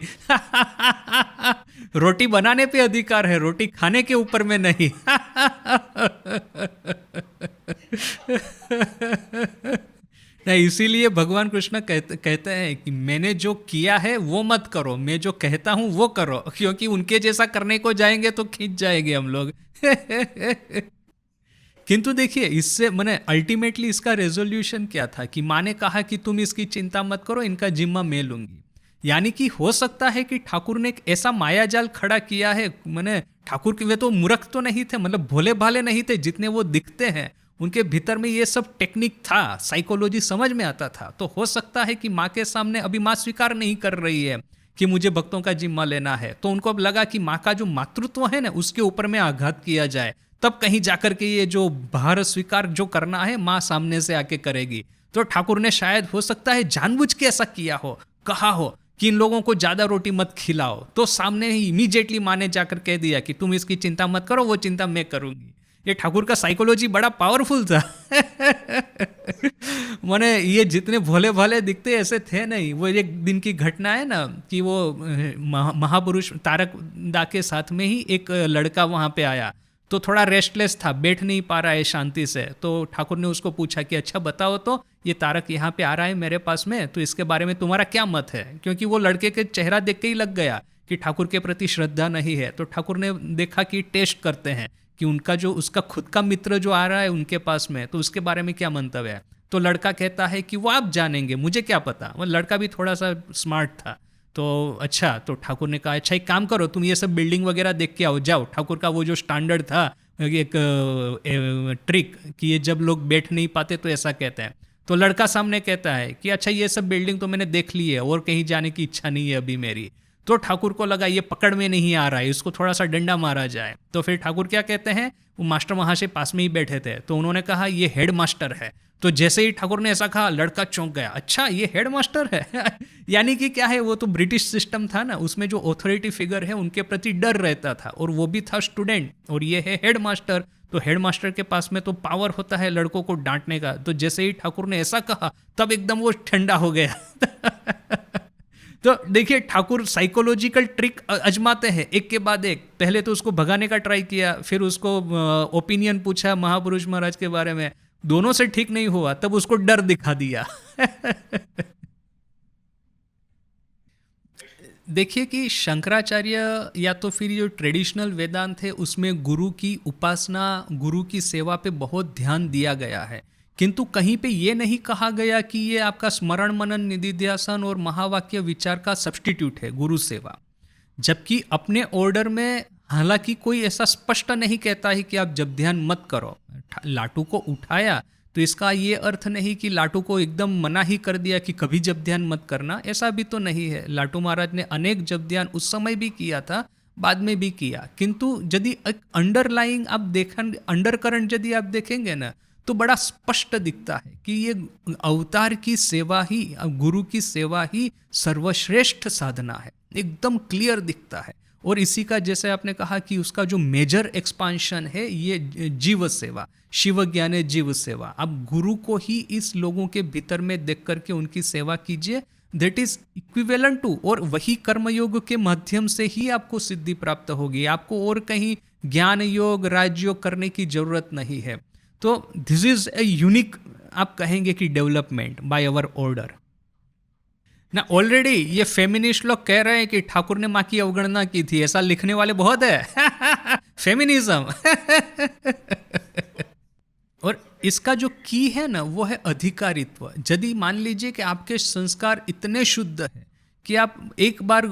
रोटी बनाने पे अधिकार है, रोटी खाने के ऊपर में नहीं। नहीं, इसीलिए भगवान कृष्ण कहते हैं कि मैंने जो किया है वो मत करो, मैं जो कहता हूं वो करो, क्योंकि उनके जैसा करने को जाएंगे तो खींच जाएंगे हम लोग। किंतु देखिए, इससे मैंने अल्टीमेटली इसका रेजोल्यूशन क्या था कि माँ ने कहा कि तुम इसकी चिंता मत करो, इनका जिम्मा मैं लूंगी। यानी कि हो सकता है कि ठाकुर ने एक ऐसा मायाजाल खड़ा किया है। मैंने ठाकुर के वे तो मूर्ख तो नहीं थे, मतलब भोले भाले नहीं थे जितने वो दिखते हैं। उनके भीतर में ये सब टेक्निक था, साइकोलॉजी समझ में आता था। तो हो सकता है कि माँ के सामने अभी माँ स्वीकार नहीं कर रही है कि मुझे भक्तों का जिम्मा लेना है, तो उनको अब लगा कि माँ का जो मातृत्व है ना उसके ऊपर में आघात किया जाए, तब कहीं जाकर के ये जो भार स्वीकार जो करना है माँ सामने से आके करेगी। तो ठाकुर ने शायद हो सकता है जानबूझ के ऐसा किया हो, कहा हो कि इन लोगों को ज्यादा रोटी मत खिलाओ, तो सामने ही इमीडिएटली माँ ने जाकर कह दिया कि तुम इसकी चिंता मत करो, वो चिंता मैं करूंगी। ये ठाकुर का साइकोलॉजी बड़ा पावरफुल था। माने ये जितने भोले भाले दिखते ऐसे थे नहीं। वो एक दिन की घटना है ना कि वो महापुरुष तारक दा के साथ में ही एक लड़का वहां पे आया, तो थोड़ा रेस्टलेस था, बैठ नहीं पा रहा है शांति से। तो ठाकुर ने उसको पूछा कि अच्छा बताओ, तो ये तारक यहाँ पे आ रहा है मेरे पास में, तो इसके बारे में तुम्हारा क्या मत है? क्योंकि वो लड़के के चेहरा देख के ही लग गया कि ठाकुर के प्रति श्रद्धा नहीं है। तो ठाकुर ने देखा कि टेस्ट करते हैं कि उनका जो उसका खुद का मित्र जो आ रहा है उनके पास में, तो उसके बारे में क्या मंतव्य है। तो लड़का कहता है कि वो आप जानेंगे, मुझे क्या पता। वो लड़का भी थोड़ा सा स्मार्ट था। तो अच्छा, तो ठाकुर ने कहा अच्छा एक काम करो, तुम ये सब बिल्डिंग वगैरह देख के आओ, जाओ। ठाकुर का वो जो स्टैंडर्ड था, एक ट्रिक कि ये जब लोग बैठ नहीं पाते तो ऐसा कहते हैं। तो लड़का सामने कहता है कि अच्छा ये सब बिल्डिंग तो मैंने देख ली है और कहीं जाने की इच्छा नहीं है अभी मेरी। तो ठाकुर को लगा ये पकड़ में नहीं आ रहा है, इसको थोड़ा सा डंडा मारा जाए। तो फिर ठाकुर क्या कहते हैं, वो मास्टर महाशय पास में ही बैठे थे, तो उन्होंने कहा ये हेड मास्टर है। तो जैसे ही ठाकुर ने ऐसा कहा, लड़का चौंक गया, अच्छा ये हेड मास्टर है। यानी कि क्या है, वो तो ब्रिटिश सिस्टम था ना, उसमें जो अथॉरिटी फिगर है उनके प्रति डर रहता था, और वो भी था स्टूडेंट, और ये है हेड मास्टर। तो हेड मास्टर के पास में तो पावर होता है लड़कों को डांटने का। तो जैसे ही ठाकुर ने ऐसा कहा, तब एकदम वो ठंडा हो गया। तो देखिए, ठाकुर साइकोलॉजिकल ट्रिक अजमाते हैं एक के बाद एक। पहले तो उसको भगाने का ट्राई किया, फिर उसको ओपिनियन पूछा महापुरुष महाराज के बारे में, दोनों से ठीक नहीं हुआ, तब उसको डर दिखा दिया। देखिए कि शंकराचार्य या तो फिर जो ट्रेडिशनल वेदांत है उसमें गुरु की उपासना, गुरु की सेवा पे बहुत ध्यान दिया गया है, किंतु कहीं पे ये नहीं कहा गया कि ये आपका स्मरण मनन निधिध्यासन और महावाक्य विचार का सब्स्टिट्यूट है गुरु सेवा। जबकि अपने ऑर्डर में हालांकि कोई ऐसा स्पष्ट नहीं कहता है कि आप जब ध्यान मत करो। लाटू को उठाया तो इसका ये अर्थ नहीं कि लाटू को एकदम मना ही कर दिया कि कभी जब ध्यान मत करना, ऐसा भी तो नहीं है। लाटू महाराज ने अनेक जब ध्यान उस समय भी किया था, बाद में भी किया, किंतु यदि एक अंडरलाइंग आप देखें, अंडरकरंट यदि आप देखेंगे ना, तो बड़ा स्पष्ट दिखता है कि ये अवतार की सेवा ही, गुरु की सेवा ही सर्वश्रेष्ठ साधना है, एकदम क्लियर दिखता है। और इसी का जैसे आपने कहा कि उसका जो मेजर एक्सपांशन है ये जीव सेवा, शिव ज्ञाने जीव सेवा। अब गुरु को ही इस लोगों के भीतर में देख करके उनकी सेवा कीजिए, दैट इज इक्विवेलेंट टू, और वही कर्मयोग के माध्यम से ही आपको सिद्धि प्राप्त होगी। आपको और कहीं ज्ञान योग राजयोग करने की जरूरत नहीं है। तो दिस इज ए यूनिक, आप कहेंगे कि डेवलपमेंट बाय अवर ऑर्डर ना। ऑलरेडी ये फेमिनिस्ट लोग कह रहे हैं कि ठाकुर ने माँ की अवगणना की थी, ऐसा लिखने वाले बहुत है। फेमिनिज्म। और इसका जो की है ना वो है अधिकारित्व। यदि मान लीजिए कि आपके संस्कार इतने शुद्ध है कि आप एक बार,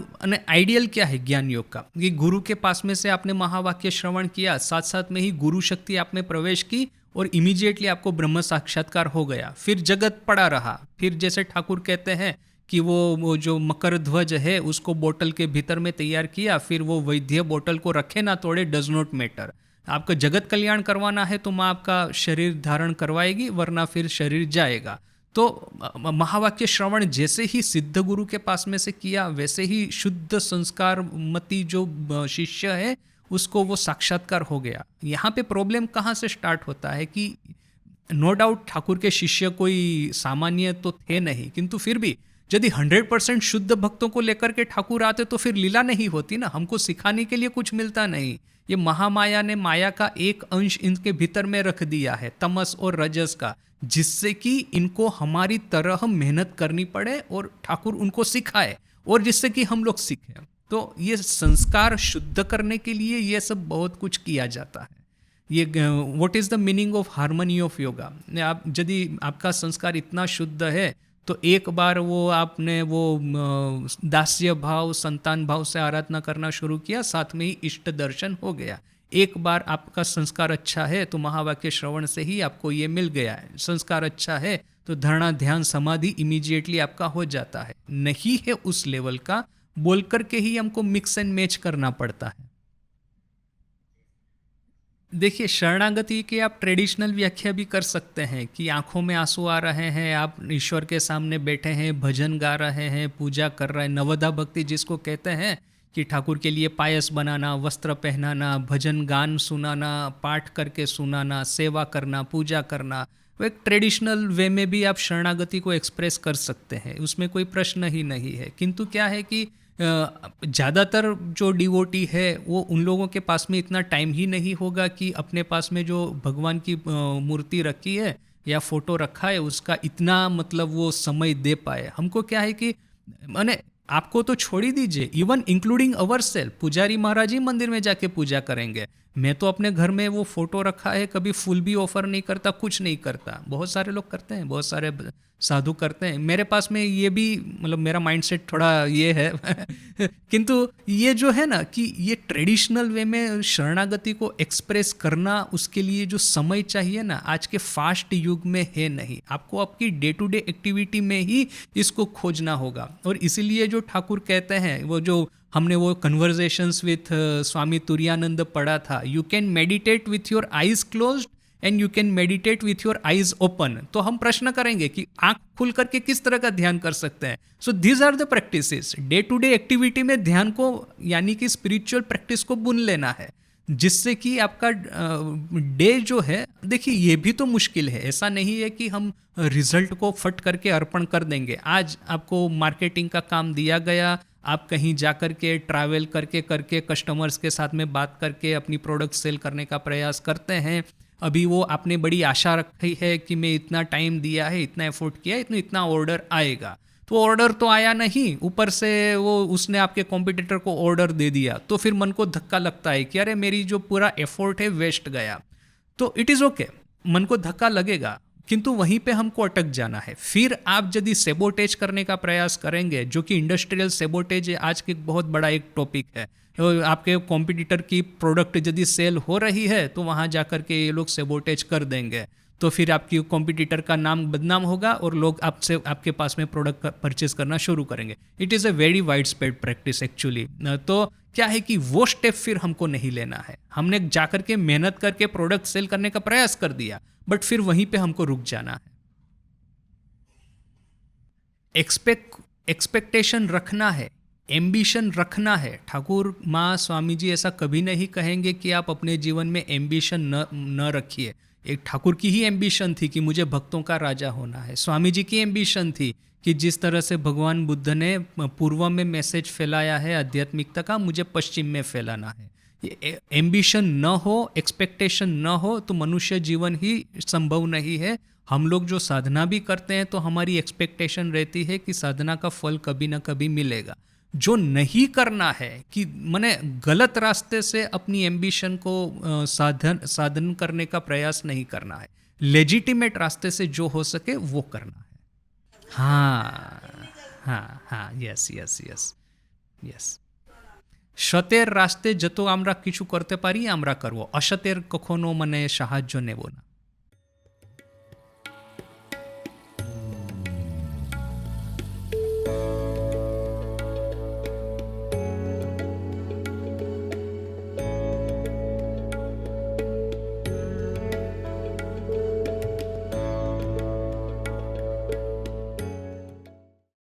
आइडियल क्या है ज्ञान योग का, कि गुरु के पास में से आपने महावाक्य श्रवण किया, साथ साथ में ही गुरु शक्ति आप में प्रवेश की और इमीडिएटली आपको ब्रह्म साक्षात्कार हो गया। फिर जगत पड़ा रहा, फिर जैसे ठाकुर कहते हैं कि वो जो मकर ध्वज है उसको बोतल के भीतर में तैयार किया, फिर वो वैद्य बोतल को रखे ना तोड़े, डज नॉट मैटर। आपका जगत कल्याण करवाना है तो माँ आपका शरीर धारण करवाएगी, वरना फिर शरीर जाएगा। तो महावाक्य श्रवण जैसे ही सिद्ध गुरु के पास में से किया, वैसे ही शुद्ध संस्कार मती जो शिष्य है उसको वो साक्षात्कार हो गया। यहाँ पे प्रॉब्लम कहाँ से स्टार्ट होता है कि नो डाउट ठाकुर के शिष्य कोई सामान्य तो थे नहीं, किंतु फिर भी यदि 100% शुद्ध भक्तों को लेकर के ठाकुर आते तो फिर लीला नहीं होती ना, हमको सिखाने के लिए कुछ मिलता नहीं। ये महामाया ने माया का एक अंश इनके भीतर में रख दिया है, तमस और रजस का, जिससे कि इनको हमारी तरह मेहनत करनी पड़े और ठाकुर उनको सिखाए और जिससे कि हम लोग सीखें। तो ये संस्कार शुद्ध करने के लिए ये सब बहुत कुछ किया जाता है। ये what is the meaning of harmony of yoga. आप यदि आपका संस्कार इतना शुद्ध है तो एक बार वो आपने वो दास्य भाव संतान भाव से आराधना करना शुरू किया, साथ में ही इष्ट दर्शन हो गया। एक बार आपका संस्कार अच्छा है तो महावाक्य श्रवण से ही आपको ये मिल गया है। संस्कार अच्छा है तो धारणा ध्यान समाधि इमीडिएटली आपका हो जाता है। नहीं है उस लेवल का, बोल करके ही हमको मिक्स एंड मैच करना पड़ता है। देखिए, शरणागति की आप ट्रेडिशनल व्याख्या भी कर सकते हैं कि आंखों में आंसू आ रहे हैं, आप ईश्वर के सामने बैठे हैं, भजन गा रहे हैं, पूजा कर रहे हैं। नवदा भक्ति जिसको कहते हैं कि ठाकुर के लिए पायस बनाना, वस्त्र पहनाना, भजन गान सुनाना, पाठ करके सुनाना, सेवा करना, पूजा करना, वो एक ट्रेडिशनल वे में भी आप शरणागति को एक्सप्रेस कर सकते हैं, उसमें कोई प्रश्न ही नहीं है। किंतु क्या है कि ज़्यादातर जो डिवोटी है वो उन लोगों के पास में इतना टाइम ही नहीं होगा कि अपने पास में जो भगवान की मूर्ति रखी है या फोटो रखा है उसका इतना मतलब वो समय दे पाए। हमको क्या है कि माने आपको तो छोड़ ही दीजिए, इवन इंक्लूडिंग अवर सेल्फ, पुजारी महाराज ही मंदिर में जाके पूजा करेंगे। मैं तो अपने घर में वो फोटो रखा है, कभी फूल भी ऑफर नहीं करता, कुछ नहीं करता। बहुत सारे लोग करते हैं, बहुत सारे साधु करते हैं। मेरे पास में ये भी मतलब मेरा माइंडसेट थोड़ा ये है किंतु ये जो है ना कि ये ट्रेडिशनल वे में शरणागति को एक्सप्रेस करना, उसके लिए जो समय चाहिए ना, आज के फास्ट युग में है नहीं। आपको आपकी डे टू डे एक्टिविटी में ही इसको खोजना होगा। और इसीलिए जो ठाकुर कहते हैं, वो जो हमने वो कन्वर्जेशंस विथ स्वामी तुरानंद पढ़ा था, you can meditate with your eyes closed end you can meditate with your eyes open. तो हम प्रश्न करेंगे कि आंख खुल करके किस तरह का ध्यान कर सकते हैं। So these are the practices. Day to day activity में ध्यान को यानी कि स्पिरिचुअल प्रैक्टिस को बुन लेना है, जिससे कि आपका डे जो है, देखिए ये भी तो मुश्किल है। ऐसा नहीं है कि हम रिजल्ट को फट करके अर्पण कर देंगे। आज आपको मार्केटिंग का काम दिया गया, आप कहीं जा कर के ट्रैवल करके कस्टमर्स के साथ में बात करके अपनी प्रोडक्ट सेल करने का प्रयास करते हैं। अभी वो आपने बड़ी आशा रखी है कि मैं इतना टाइम दिया है, इतना एफर्ट किया है, इतना ऑर्डर आएगा। तो ऑर्डर तो आया नहीं, ऊपर से वो उसने आपके कॉम्पिटिटर को ऑर्डर दे दिया, तो फिर मन को धक्का लगता है कि अरे मेरी जो पूरा एफर्ट है वेस्ट गया। तो इट इज़ ओके, मन को धक्का लगेगा, किंतु वहीं पे हमको अटक जाना है। फिर आप यदि सेबोटेज करने का प्रयास करेंगे, जो कि इंडस्ट्रियल सेबोटेज आज की बहुत बड़ा एक टॉपिक है, तो आपके कॉम्पिटिटर की प्रोडक्ट यदि सेल हो रही है तो वहाँ जा कर के ये लोग सेबोटेज कर देंगे, तो फिर आपकी कॉम्पिटिटर का नाम बदनाम होगा और लोग आपसे आपके पास में प्रोडक्ट परचेज करना शुरू करेंगे। It is a very wide spread practice actually. तो क्या है कि वो स्टेप फिर हमको नहीं लेना है। हमने जा कर के मेहनत करके प्रोडक्ट सेल करने का प्रयास कर दिया, बट फिर वहीं पे हमको रुक जाना है। एक्सपेक्टेशन रखना है, एम्बिशन रखना है। ठाकुर माँ स्वामी जी ऐसा कभी नहीं कहेंगे कि आप अपने जीवन में एम्बिशन न रखिए। एक ठाकुर की ही एम्बिशन थी कि मुझे भक्तों का राजा होना है। स्वामी जी की एम्बिशन थी कि जिस तरह से भगवान बुद्ध ने पूर्व में मैसेज फैलाया है आध्यात्मिकता का, मुझे पश्चिम में फैलाना है। एम्बिशन न हो, एक्सपेक्टेशन न हो तो मनुष्य जीवन ही संभव नहीं है। हम लोग जो साधना भी करते हैं तो हमारी एक्सपेक्टेशन रहती है कि साधना का फल कभी ना कभी मिलेगा। जो नहीं करना है कि मैंने गलत रास्ते से अपनी एम्बिशन को साधन करने का प्रयास नहीं करना है। लेजिटिमेट रास्ते से जो हो सके वो करना है। हाँ हाँ हाँ, यस यस यस यस। সতের রাস্তে যত আমরা কিছু করতে পারি আমরা করব, অসতের কখনো মানে সাহায্য নেব না।